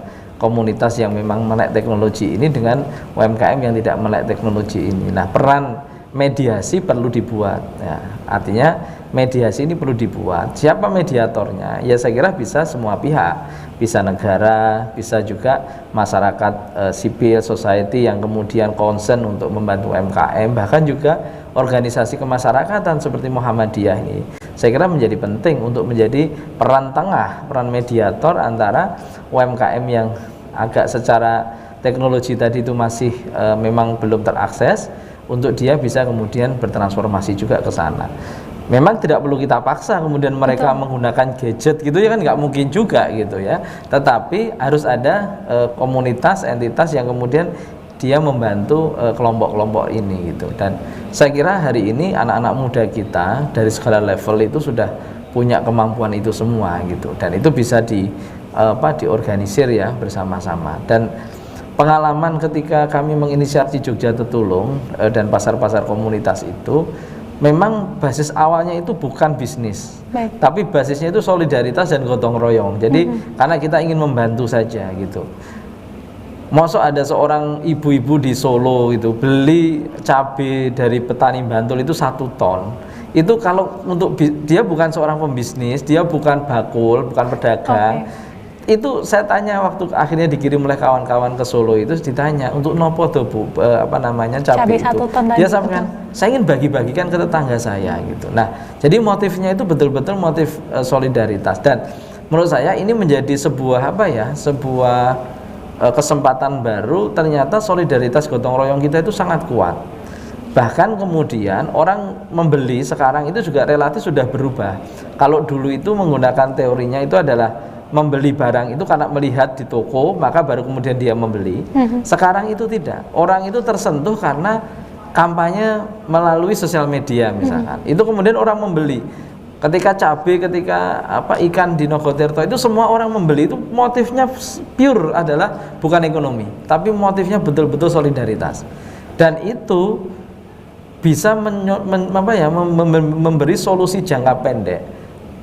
komunitas yang memang melek teknologi ini dengan UMKM yang tidak melek teknologi ini. Nah, peran mediasi perlu dibuat ya, artinya mediasi ini perlu dibuat. Siapa mediatornya? Ya saya kira bisa semua pihak, bisa negara, bisa juga masyarakat sipil, society yang kemudian concern untuk membantu UMKM, bahkan juga organisasi kemasyarakatan seperti Muhammadiyah ini saya kira menjadi penting untuk menjadi peran tengah, peran mediator antara UMKM yang agak secara teknologi tadi itu masih memang belum terakses, untuk dia bisa kemudian bertransformasi juga ke sana. Memang tidak perlu kita paksa kemudian mereka menggunakan gadget gitu ya kan, nggak mungkin juga gitu ya. Tetapi harus ada komunitas, entitas yang kemudian dia membantu kelompok-kelompok ini gitu. Dan saya kira hari ini anak-anak muda kita dari segala level itu sudah punya kemampuan itu semua gitu. Dan itu bisa diorganisir ya bersama-sama. Dan pengalaman ketika kami menginisiasi Jogja Tetulung dan pasar-pasar komunitas itu, memang basis awalnya itu bukan bisnis, tapi basisnya itu solidaritas dan gotong royong. Jadi karena kita ingin membantu saja gitu. Mosok ada seorang ibu-ibu di Solo itu beli cabai dari petani Bantul itu 1 ton. Itu kalau untuk dia bukan seorang pembisnis, dia bukan bakul, bukan pedagang. Itu saya tanya waktu akhirnya dikirim oleh kawan-kawan ke Solo itu, ditanya untuk nopo tuh Bu, cabai itu. Dia sampaikan, saya ingin bagi-bagikan ke tetangga saya gitu. Nah, jadi motifnya itu betul-betul motif solidaritas, dan menurut saya ini menjadi sebuah sebuah kesempatan baru. Ternyata solidaritas gotong royong kita itu sangat kuat. Bahkan kemudian orang membeli sekarang itu juga relatif sudah berubah. Kalau dulu itu menggunakan teorinya itu adalah membeli barang itu karena melihat di toko maka baru kemudian dia membeli. Sekarang itu tidak. Orang itu tersentuh karena kampanye melalui sosial media misalkan. Itu kemudian orang membeli. Ketika cabai, ketika ikan di Nogotirto itu semua orang membeli, itu motifnya pure adalah bukan ekonomi, tapi motifnya betul-betul solidaritas. Dan itu bisa memberi solusi jangka pendek.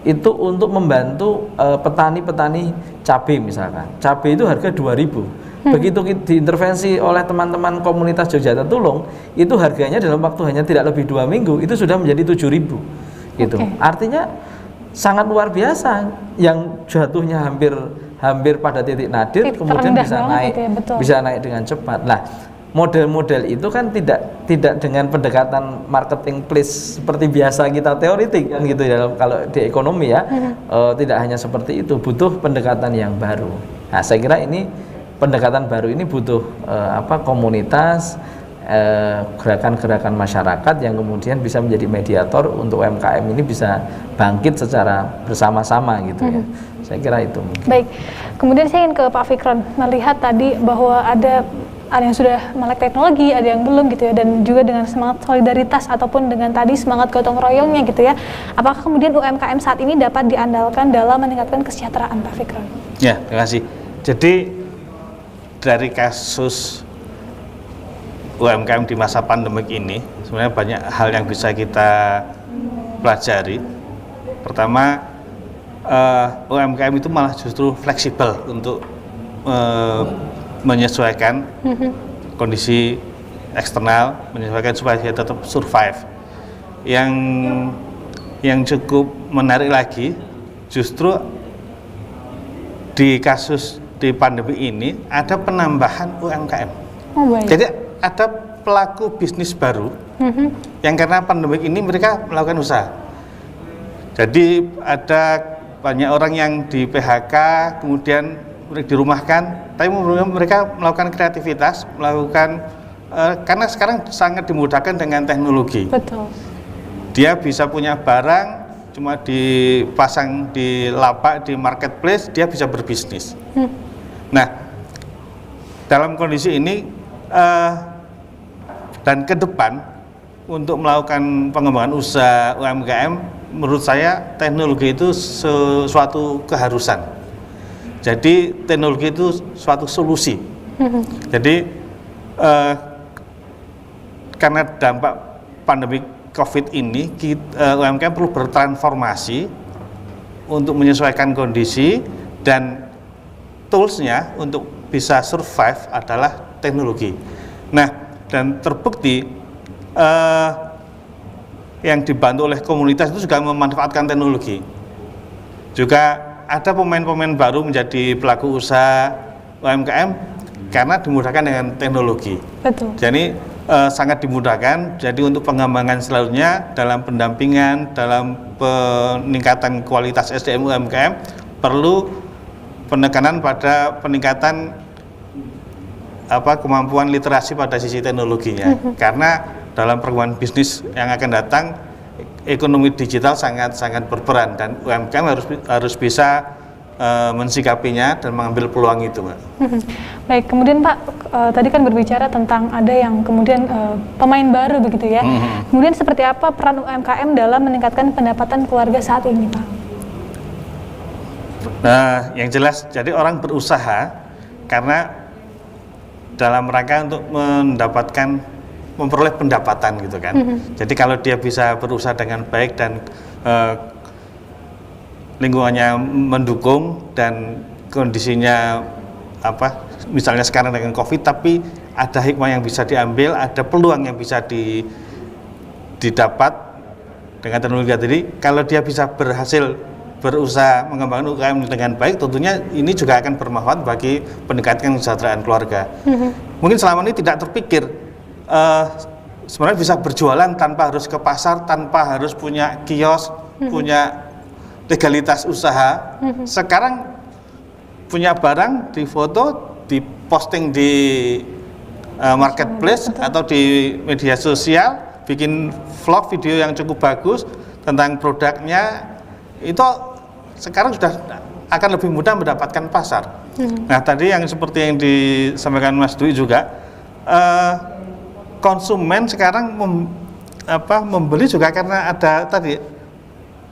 Itu untuk membantu petani-petani cabai misalkan. Cabai itu harga 2.000. Begitu diintervensi oleh teman-teman komunitas Jogja Tetulung, itu harganya dalam waktu hanya tidak lebih 2 minggu itu sudah menjadi 7.000. Gitu. Artinya sangat luar biasa, yang jatuhnya hampir pada titik nadir kemudian bisa naik dengan cepat. Nah, model-model itu kan tidak dengan pendekatan marketing place seperti biasa kita teoritik kan gitu ya, kalau di ekonomi ya. Tidak hanya seperti itu, butuh pendekatan yang baru. Nah, saya kira ini pendekatan baru ini butuh komunitas, gerakan-gerakan masyarakat yang kemudian bisa menjadi mediator untuk UMKM ini bisa bangkit secara bersama-sama gitu ya. Saya kira itu. Baik, kemudian saya ingin ke Pak Fikron, melihat tadi bahwa ada yang sudah melek teknologi, ada yang belum gitu ya, dan juga dengan semangat solidaritas ataupun dengan tadi semangat gotong royongnya gitu ya. Apakah kemudian UMKM saat ini dapat diandalkan dalam meningkatkan kesejahteraan, Pak Fikron? Ya, terima kasih. Jadi dari kasus UMKM di masa pandemik ini sebenarnya banyak hal yang bisa kita pelajari. Pertama, UMKM itu malah justru fleksibel untuk menyesuaikan kondisi eksternal, menyesuaikan supaya dia tetap survive. Yang cukup menarik lagi, justru di kasus di pandemi ini ada penambahan UMKM. Jadi ada pelaku bisnis baru yang karena pandemi ini mereka melakukan usaha. Jadi ada banyak orang yang di PHK kemudian dirumahkan, tapi mereka melakukan kreativitas, karena sekarang sangat dimudahkan dengan teknologi. Betul. Dia bisa punya barang cuma dipasang di lapak, di marketplace, dia bisa berbisnis. Nah, dalam kondisi ini dan ke depan untuk melakukan pengembangan usaha UMKM, menurut saya teknologi itu suatu keharusan. Jadi teknologi itu suatu solusi. Jadi karena dampak pandemi COVID ini, UMKM perlu bertransformasi untuk menyesuaikan kondisi, dan toolsnya untuk bisa survive adalah teknologi. Nah, dan terbukti yang dibantu oleh komunitas itu juga memanfaatkan teknologi. Juga ada pemain-pemain baru menjadi pelaku usaha UMKM karena dimudahkan dengan teknologi. Betul. Jadi sangat dimudahkan. Jadi untuk pengembangan selanjutnya dalam pendampingan, dalam peningkatan kualitas SDM UMKM perlu penekanan pada peningkatan kemampuan literasi pada sisi teknologinya. Karena dalam perkembangan bisnis yang akan datang, ekonomi digital sangat berperan, dan UMKM harus bisa mensikapinya dan mengambil peluang itu, Mbak. Baik, kemudian Pak, tadi kan berbicara tentang ada yang kemudian pemain baru begitu ya. Kemudian seperti apa peran UMKM dalam meningkatkan pendapatan keluarga saat ini, Pak? Nah, yang jelas, jadi orang berusaha karena dalam rangka untuk memperoleh pendapatan gitu kan. Jadi kalau dia bisa berusaha dengan baik dan lingkungannya mendukung dan kondisinya misalnya sekarang dengan COVID, tapi ada hikmah yang bisa diambil, ada peluang yang bisa didapat dengan teknologi tadi. Kalau dia bisa berhasil berusaha mengembangkan UMKM dengan baik, tentunya ini juga akan bermanfaat bagi peningkatan kesejahteraan keluarga. Mungkin selama ini tidak terpikir sebenarnya bisa berjualan tanpa harus ke pasar, tanpa harus punya kios, punya legalitas usaha. Sekarang punya barang, difoto, diposting di marketplace atau di media sosial, bikin vlog video yang cukup bagus tentang produknya, itu sekarang sudah akan lebih mudah mendapatkan pasar. Nah, tadi yang seperti yang disampaikan Mas Dwi juga, konsumen sekarang membeli juga karena ada tadi.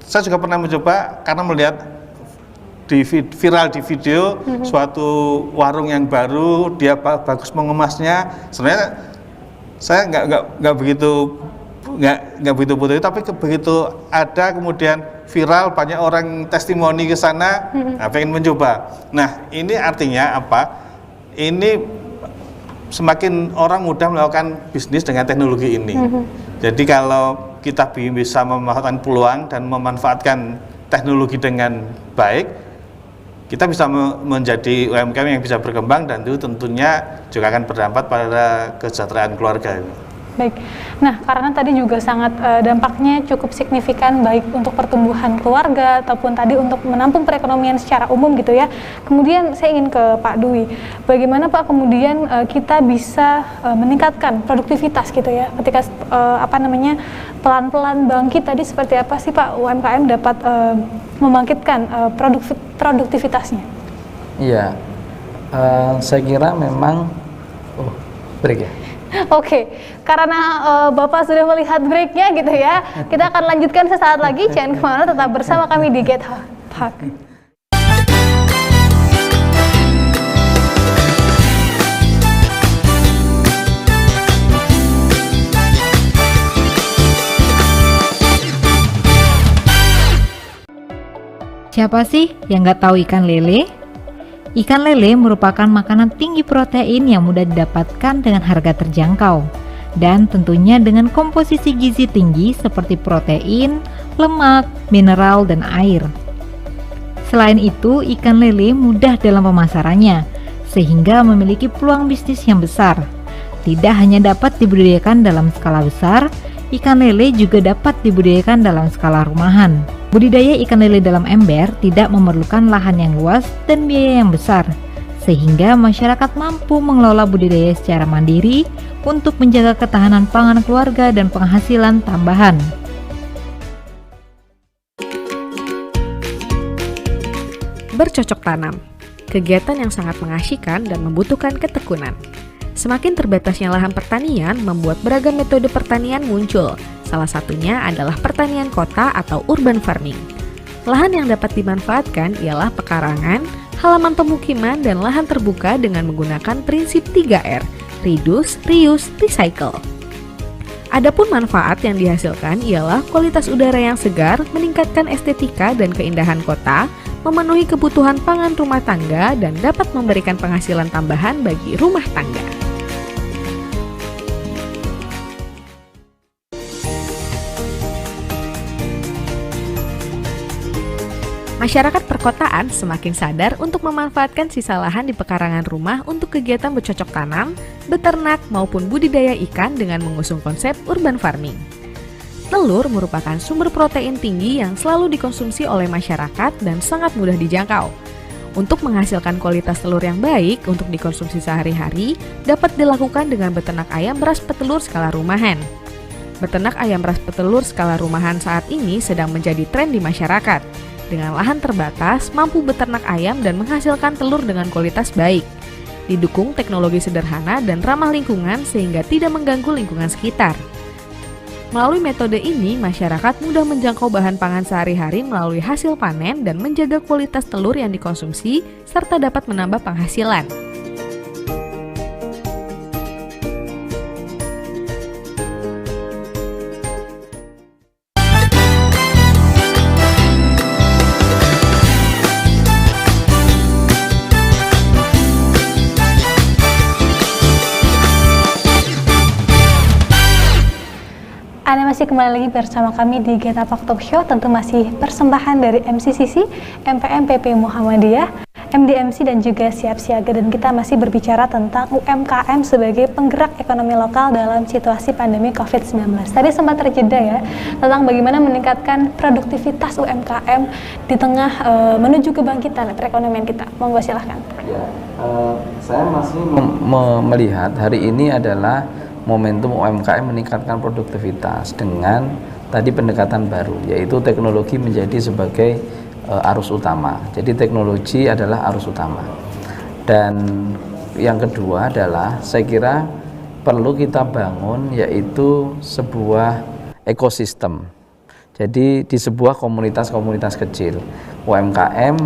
Saya juga pernah mencoba karena melihat viral di video suatu warung yang baru, dia bagus mengemasnya. Sebenarnya saya nggak begitu butuh, tapi begitu ada kemudian viral, banyak orang testimoni ke sana, pengen mencoba. Nah, ini artinya apa? Ini semakin orang mudah melakukan bisnis dengan teknologi ini. Jadi kalau kita bisa memanfaatkan peluang dan memanfaatkan teknologi dengan baik, kita bisa menjadi UMKM yang bisa berkembang, dan itu tentunya juga akan berdampak pada kesejahteraan keluarga. Baik, nah karena tadi juga sangat dampaknya cukup signifikan baik untuk pertumbuhan keluarga ataupun tadi untuk menampung perekonomian secara umum gitu ya. Kemudian saya ingin ke Pak Dwi, bagaimana Pak kemudian kita bisa meningkatkan produktivitas gitu ya, ketika pelan-pelan bangkit tadi, seperti apa sih Pak UMKM dapat membangkitkan produktivitasnya? Iya, saya kira memang break ya. Oke, karena Bapak sudah melihat breaknya gitu ya, kita akan lanjutkan sesaat lagi. Jangan kemana, tetap bersama kami di Get Talk. Siapa sih yang nggak tahu ikan lele? Ikan lele merupakan makanan tinggi protein yang mudah didapatkan dengan harga terjangkau, dan tentunya dengan komposisi gizi tinggi seperti protein, lemak, mineral, dan air. Selain itu, ikan lele mudah dalam pemasarannya, sehingga memiliki peluang bisnis yang besar. Tidak hanya dapat dibudidayakan dalam skala besar, ikan lele juga dapat dibudidayakan dalam skala rumahan. Budidaya ikan lele dalam ember tidak memerlukan lahan yang luas dan biaya yang besar, sehingga masyarakat mampu mengelola budidaya secara mandiri untuk menjaga ketahanan pangan keluarga dan penghasilan tambahan. Bercocok tanam, kegiatan yang sangat mengasyikan dan membutuhkan ketekunan. Semakin terbatasnya lahan pertanian membuat beragam metode pertanian muncul. Salah satunya adalah pertanian kota atau urban farming. Lahan yang dapat dimanfaatkan ialah pekarangan, halaman pemukiman, dan lahan terbuka dengan menggunakan prinsip 3R, reduce, reuse, recycle. Adapun manfaat yang dihasilkan ialah kualitas udara yang segar, meningkatkan estetika dan keindahan kota, memenuhi kebutuhan pangan rumah tangga, dan dapat memberikan penghasilan tambahan bagi rumah tangga. Masyarakat perkotaan semakin sadar untuk memanfaatkan sisa lahan di pekarangan rumah untuk kegiatan bercocok tanam, beternak, maupun budidaya ikan dengan mengusung konsep urban farming. Telur merupakan sumber protein tinggi yang selalu dikonsumsi oleh masyarakat dan sangat mudah dijangkau. Untuk menghasilkan kualitas telur yang baik untuk dikonsumsi sehari-hari, dapat dilakukan dengan beternak ayam beras petelur skala rumahan. Beternak ayam ras petelur skala rumahan saat ini sedang menjadi tren di masyarakat. Dengan lahan terbatas, mampu beternak ayam dan menghasilkan telur dengan kualitas baik. Didukung teknologi sederhana dan ramah lingkungan sehingga tidak mengganggu lingkungan sekitar. Melalui metode ini, masyarakat mudah menjangkau bahan pangan sehari-hari melalui hasil panen dan menjaga kualitas telur yang dikonsumsi, serta dapat menambah penghasilan. Anda masih kembali lagi bersama kami di Geta Pak Talk Show, tentu masih persembahan dari MCCC, MPM PP Muhammadiyah, MDMC dan juga Siap Siaga, dan kita masih berbicara tentang UMKM sebagai penggerak ekonomi lokal dalam situasi pandemi COVID-19. Tadi sempat terjeda ya tentang bagaimana meningkatkan produktivitas UMKM di tengah menuju kebangkitan perekonomian kita. Monggo silahkan. Ya, saya masih melihat hari ini adalah momentum UMKM meningkatkan produktivitas dengan tadi pendekatan baru, yaitu teknologi menjadi sebagai arus utama. Jadi teknologi adalah arus utama. Dan yang kedua adalah saya kira perlu kita bangun yaitu sebuah ekosistem. Jadi di sebuah komunitas-komunitas kecil, UMKM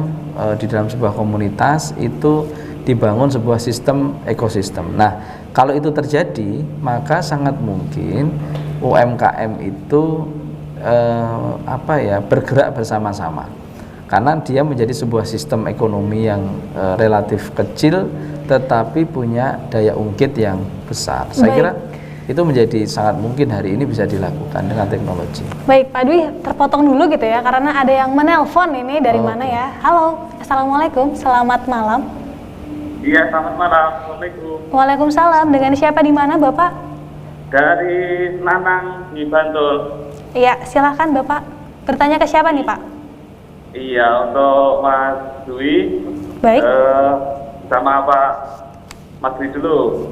di dalam sebuah komunitas itu dibangun sebuah sistem ekosistem. Nah, kalau itu terjadi, maka sangat mungkin UMKM itu bergerak bersama-sama. Karena dia menjadi sebuah sistem ekonomi yang relatif kecil, tetapi punya daya ungkit yang besar. Saya kira itu menjadi sangat mungkin hari ini bisa dilakukan dengan teknologi. Baik, Pak Dwi, terpotong dulu gitu ya, karena ada yang menelpon ini dari mana ya? Halo, Assalamualaikum, selamat malam. Iya, selamat malam. Assalamualaikum. Waalaikumsalam. Dengan siapa di mana, Bapak? Dari Nanang di Bantul. Iya, silahkan Bapak. Bertanya ke siapa nih, Pak? Iya, untuk Mas Dwi. Baik. Sama Pak Mas Dwi dulu.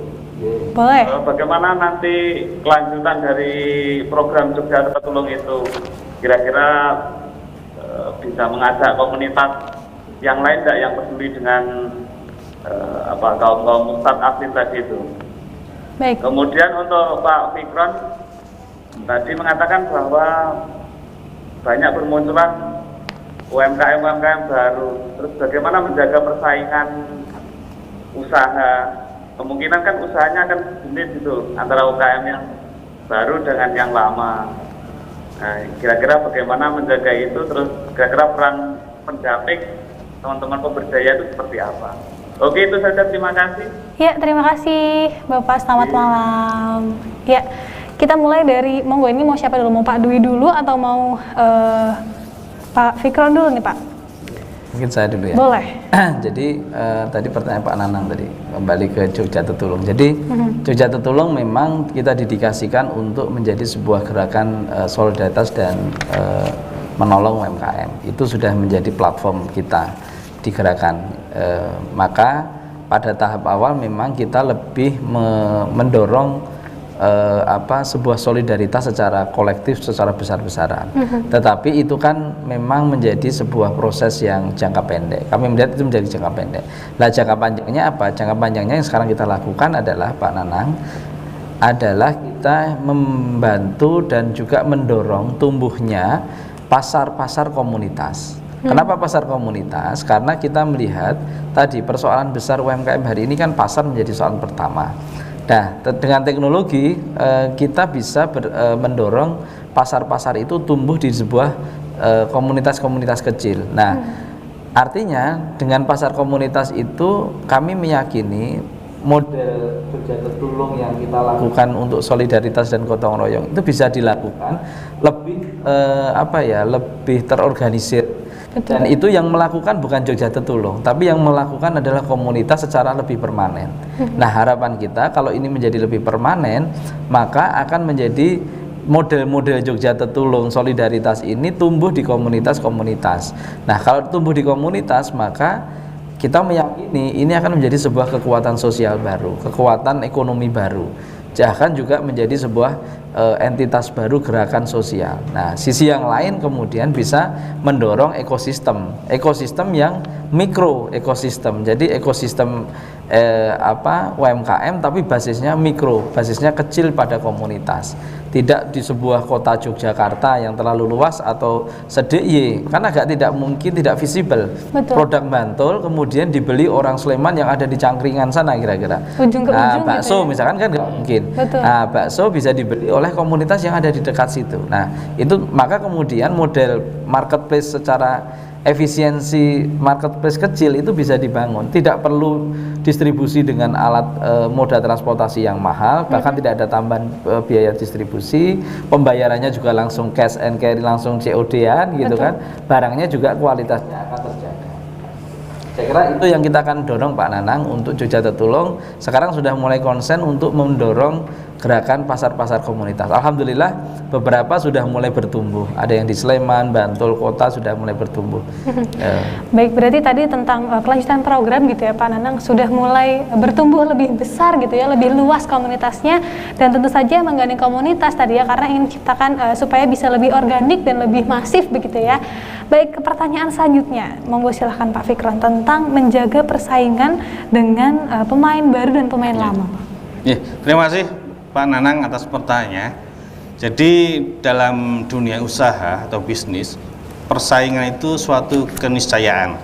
Boleh. Bagaimana nanti kelanjutan dari program Jogja Tertulung itu? Kira-kira bisa mengajak komunitas yang lain enggak yang peduli dengan kaum startup tadi itu. Baik. Kemudian untuk Pak Fikron tadi mengatakan bahwa banyak bermunculan UMKM baru. Terus bagaimana menjaga persaingan usaha? Kemungkinan kan usahanya akan sulit gitu antara UMKM yang baru dengan yang lama. Nah, kira-kira bagaimana menjaga itu? Terus kira-kira peran pendamping teman-teman pemberdaya itu seperti apa? Oke, itu saja, terima kasih. Ya, terima kasih Bapak, selamat malam. Ya, kita mulai dari, monggo ini mau siapa dulu? Mau Pak Dwi dulu atau mau Pak Fikron dulu nih, Pak? Mungkin saya dulu ya. Boleh. Jadi tadi pertanyaan Pak Nanang tadi, kembali ke Jogja Tertulung. Jadi Jogja Tertulung memang kita dedikasikan untuk menjadi sebuah gerakan solidaritas dan menolong UMKM. Itu sudah menjadi platform kita di gerakan. Maka pada tahap awal memang kita lebih mendorong sebuah solidaritas secara kolektif, secara besar-besaran. Tetapi itu kan memang menjadi sebuah proses yang jangka pendek. Kami melihat itu menjadi jangka pendek. Nah, jangka panjangnya apa? Jangka panjangnya yang sekarang kita lakukan adalah, Pak Nanang, adalah kita membantu dan juga mendorong tumbuhnya pasar-pasar komunitas. Kenapa pasar komunitas? Karena kita melihat tadi persoalan besar UMKM hari ini kan pasar menjadi soal pertama. Nah, dengan teknologi kita bisa mendorong pasar-pasar itu tumbuh di sebuah komunitas-komunitas kecil. Nah, artinya dengan pasar komunitas itu kami meyakini model Jogja Tertulung yang kita lakukan untuk solidaritas dan gotong royong itu bisa dilakukan lebih lebih terorganisir. Betul. Dan itu yang melakukan bukan Jogja Tertulung, tapi yang melakukan adalah komunitas secara lebih permanen. Nah, harapan kita kalau ini menjadi lebih permanen, maka akan menjadi model-model Jogja Tertulung solidaritas ini tumbuh di komunitas-komunitas. Nah, kalau tumbuh di komunitas, maka kita meyakini ini akan menjadi sebuah kekuatan sosial baru, kekuatan ekonomi baru. bahkan juga menjadi sebuah entitas baru gerakan sosial. Nah, sisi yang lain kemudian bisa mendorong ekosistem yang mikro ekosistem. Jadi ekosistem UMKM tapi basisnya mikro, basisnya kecil pada komunitas. Tidak di sebuah kota Yogyakarta yang terlalu luas atau se-DIY, karena tidak mungkin, tidak visible. Betul. Produk Bantul kemudian dibeli orang Sleman yang ada di Cangkringan sana kira-kira. Ujung ke ujung bakso gitu ya? misalkan kan nggak mungkin. Betul. Nah, bakso bisa dibeli oleh komunitas yang ada di dekat situ. Nah, itu maka kemudian model marketplace secara efisiensi marketplace kecil itu bisa dibangun, tidak perlu distribusi dengan alat moda transportasi yang mahal, bahkan tidak ada tambahan biaya distribusi, pembayarannya juga langsung cash and carry, langsung COD-an gitu. Betul. Kan, barangnya juga kualitasnya akan terjaga. Saya kira itu yang kita akan dorong Pak Nanang untuk Jogja Tetulung. Sekarang sudah mulai konsen untuk mendorong gerakan pasar-pasar komunitas. Alhamdulillah beberapa sudah mulai bertumbuh. Ada yang di Sleman, Bantul, kota sudah mulai bertumbuh. Baik, berarti tadi tentang kelanjutan program gitu ya Pak Nanang, sudah mulai bertumbuh lebih besar gitu ya, lebih luas komunitasnya, dan tentu saja menggandeng komunitas tadi ya, karena ingin ciptakan supaya bisa lebih organik dan lebih masif begitu ya. Baik, ke pertanyaan selanjutnya, monggo silahkan Pak Fikron, tentang menjaga persaingan dengan pemain baru dan pemain lama. Ya, terima kasih Pak Nanang atas pertanyaannya. Jadi dalam dunia usaha atau bisnis, persaingan itu suatu keniscayaan.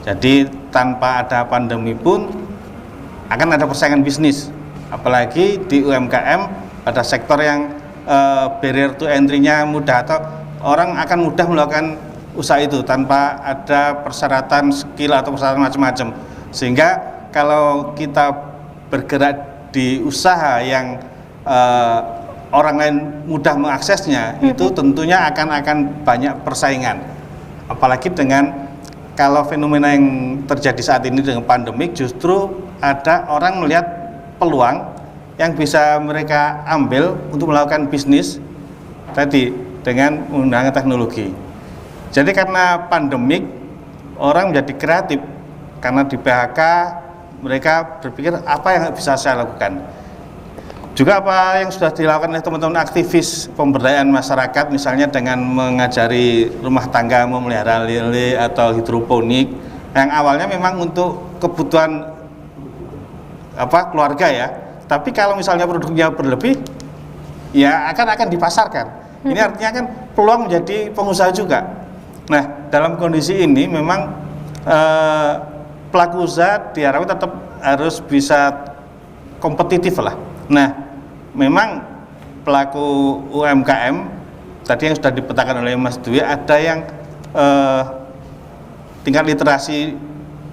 Jadi tanpa ada pandemi pun akan ada persaingan bisnis. Apalagi di UMKM pada sektor yang barrier to entry-nya mudah, atau orang akan mudah melakukan usaha itu tanpa ada persyaratan skill atau persyaratan macam-macam. Sehingga kalau kita bergerak di usaha yang orang lain mudah mengaksesnya, itu tentunya akan banyak persaingan. Apalagi dengan kalau fenomena yang terjadi saat ini dengan pandemik, justru ada orang melihat peluang yang bisa mereka ambil untuk melakukan bisnis tadi dengan menggunakan teknologi. Jadi karena pandemik, orang menjadi kreatif, karena di PHK mereka berpikir apa yang bisa saya lakukan. Juga apa yang sudah dilakukan oleh teman-teman aktivis pemberdayaan masyarakat, misalnya dengan mengajari rumah tangga memelihara lele atau hidroponik, yang awalnya memang untuk kebutuhan keluarga ya, tapi kalau misalnya produknya berlebih, ya akan dipasarkan. Ini artinya kan peluang menjadi pengusaha juga. Nah, dalam kondisi ini memang pelaku usaha diharapkan tetap harus bisa kompetitif lah. Nah, memang pelaku UMKM tadi yang sudah dipetakan oleh Mas Dwi, ada yang tingkat literasi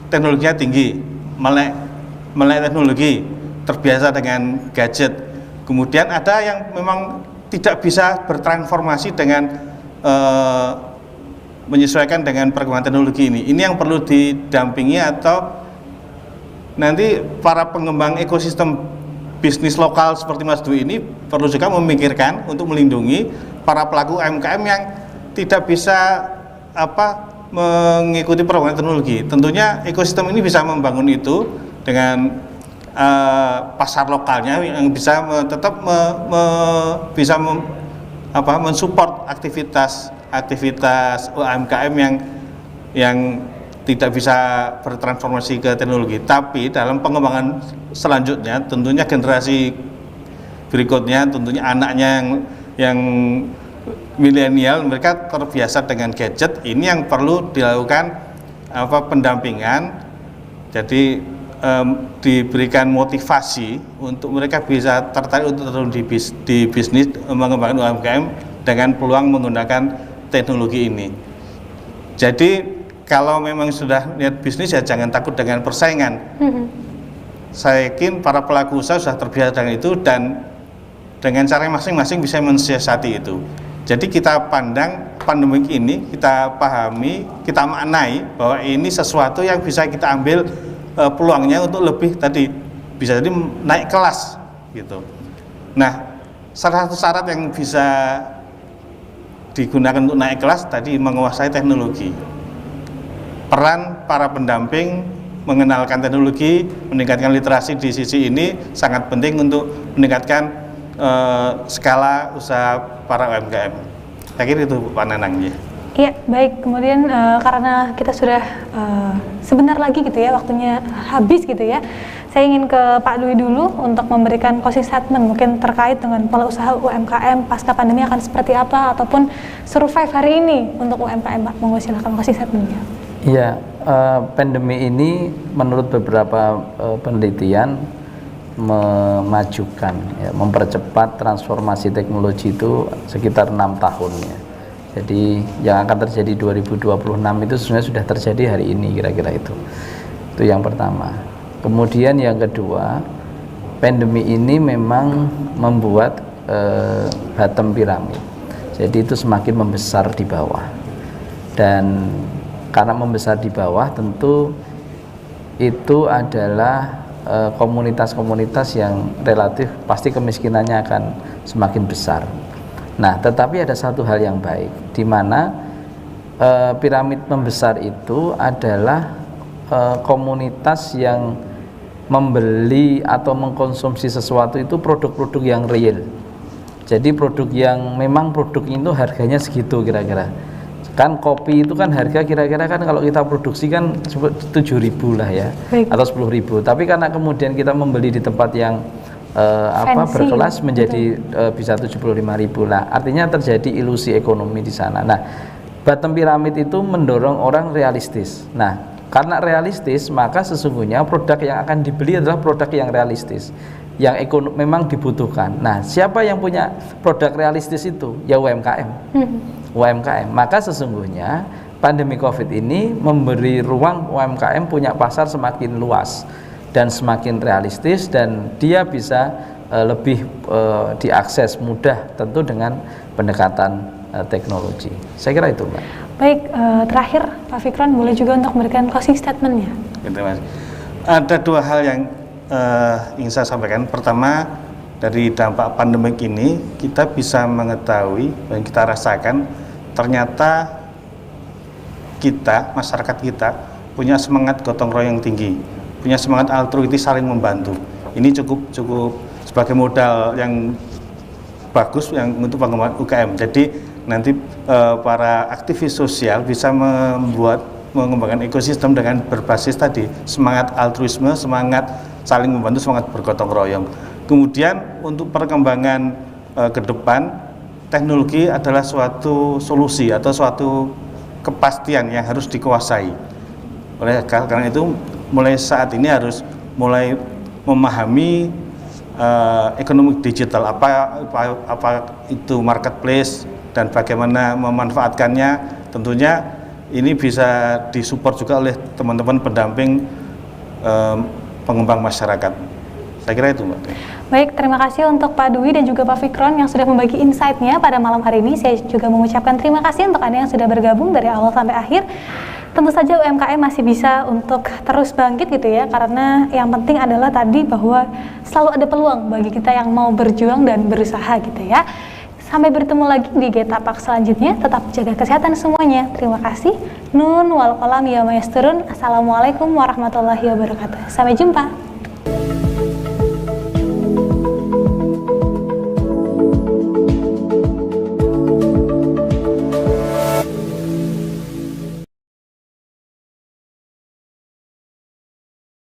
teknologinya tinggi, melek teknologi, terbiasa dengan gadget. Kemudian ada yang memang tidak bisa bertransformasi dengan menyesuaikan dengan perkembangan teknologi ini. Ini yang perlu didampingi, atau nanti para pengembang ekosistem bisnis lokal seperti Mas Dwi ini perlu juga memikirkan untuk melindungi para pelaku UMKM yang tidak bisa mengikuti perkembangan teknologi. Tentunya ekosistem ini bisa membangun itu dengan pasar lokalnya yang bisa tetap mensupport aktivitas UMKM yang tidak bisa bertransformasi ke teknologi. Tapi dalam pengembangan selanjutnya, tentunya generasi berikutnya, tentunya anaknya yang milenial, mereka terbiasa dengan gadget. Ini yang perlu dilakukan pendampingan. Jadi diberikan motivasi untuk mereka bisa tertarik untuk terus di bisnis mengembangkan UMKM dengan peluang menggunakan teknologi ini. Jadi kalau memang sudah niat bisnis, ya jangan takut dengan persaingan. Saya yakin para pelaku usaha sudah terbiasa dengan itu, dan dengan cara masing-masing bisa mensiasati itu. Jadi kita pandang pandemik ini, kita pahami, kita maknai bahwa ini sesuatu yang bisa kita ambil peluangnya untuk lebih tadi bisa jadi naik kelas gitu. Nah, salah satu syarat yang bisa digunakan untuk naik kelas tadi menguasai teknologi. Peran para pendamping mengenalkan teknologi, meningkatkan literasi di sisi ini sangat penting untuk meningkatkan skala usaha para UMKM. Saya kira itu Pak Nanang ya. Iya, baik. Kemudian karena kita sudah sebentar lagi gitu ya, waktunya habis gitu ya. Saya ingin ke Pak Dwi dulu untuk memberikan closing statement mungkin terkait dengan pola usaha UMKM pasca pandemi akan seperti apa ataupun survive hari ini untuk UMKM, Pak. Monggo silakan closing statementnya. Iya, pandemi ini menurut beberapa penelitian memajukan, ya, mempercepat transformasi teknologi itu sekitar 6 tahun ya. Jadi yang akan terjadi 2026 itu sebenarnya sudah terjadi hari ini kira-kira itu. Itu yang pertama. Kemudian yang kedua, pandemi ini memang membuat bottom piramid. Jadi itu semakin membesar di bawah. Dan karena membesar di bawah tentu itu adalah komunitas-komunitas yang relatif pasti kemiskinannya akan semakin besar. Nah, tetapi ada satu hal yang baik, di mana piramid membesar itu adalah komunitas yang membeli atau mengkonsumsi sesuatu itu produk-produk yang real. Jadi produk yang memang produknya itu harganya segitu kira-kira. Kan kopi itu kan harga kira-kira kan kalau kita produksi kan 7.000 lah ya. Baik. Atau 10.000. Tapi karena kemudian kita membeli di tempat yang berkelas menjadi bisa 75.000 lah. Artinya terjadi ilusi ekonomi di sana. Nah, bottom piramid itu mendorong orang realistis. Nah, karena realistis maka sesungguhnya produk yang akan dibeli adalah produk yang realistis, yang memang dibutuhkan. Nah, siapa yang punya produk realistis itu? Ya UMKM. UMKM. Maka sesungguhnya pandemi Covid ini memberi ruang UMKM punya pasar semakin luas dan semakin realistis, dan dia bisa lebih diakses mudah tentu dengan pendekatan teknologi. Saya kira itu, Mbak. Baik, terakhir Pak Fikron boleh juga untuk memberikan closing statement-nya. Gitu, Mas. Ada dua hal yang ingin saya sampaikan. Pertama, dari dampak pandemik ini kita bisa mengetahui dan kita rasakan ternyata kita, masyarakat kita punya semangat gotong royong tinggi, punya semangat altruistis saling membantu. Ini cukup sebagai modal yang bagus yang untuk pengembangan UKM. Jadi nanti para aktivis sosial bisa mengembangkan ekosistem dengan berbasis tadi semangat altruisme, semangat saling membantu, semangat bergotong royong. Kemudian untuk perkembangan ke depan, teknologi adalah suatu solusi atau suatu kepastian yang harus dikuasai. Oleh karena itu, mulai saat ini harus mulai memahami ekonomi digital, apa itu marketplace dan bagaimana memanfaatkannya. Tentunya ini bisa disupport juga oleh teman-teman pendamping pengembang masyarakat. Saya kira itu, Mbak. Baik, terima kasih untuk Pak Dwi dan juga Pak Fikron yang sudah membagi insight-nya pada malam hari ini. Saya juga mengucapkan terima kasih untuk Anda yang sudah bergabung dari awal sampai akhir. Tentu saja UMKM masih bisa untuk terus bangkit gitu ya, karena yang penting adalah tadi bahwa selalu ada peluang bagi kita yang mau berjuang dan berusaha gitu ya. Sampai bertemu lagi di Getapak selanjutnya. Tetap jaga kesehatan semuanya. Terima kasih. Nun wal qalam ya mayasturun. Assalamualaikum warahmatullahi wabarakatuh. Sampai jumpa.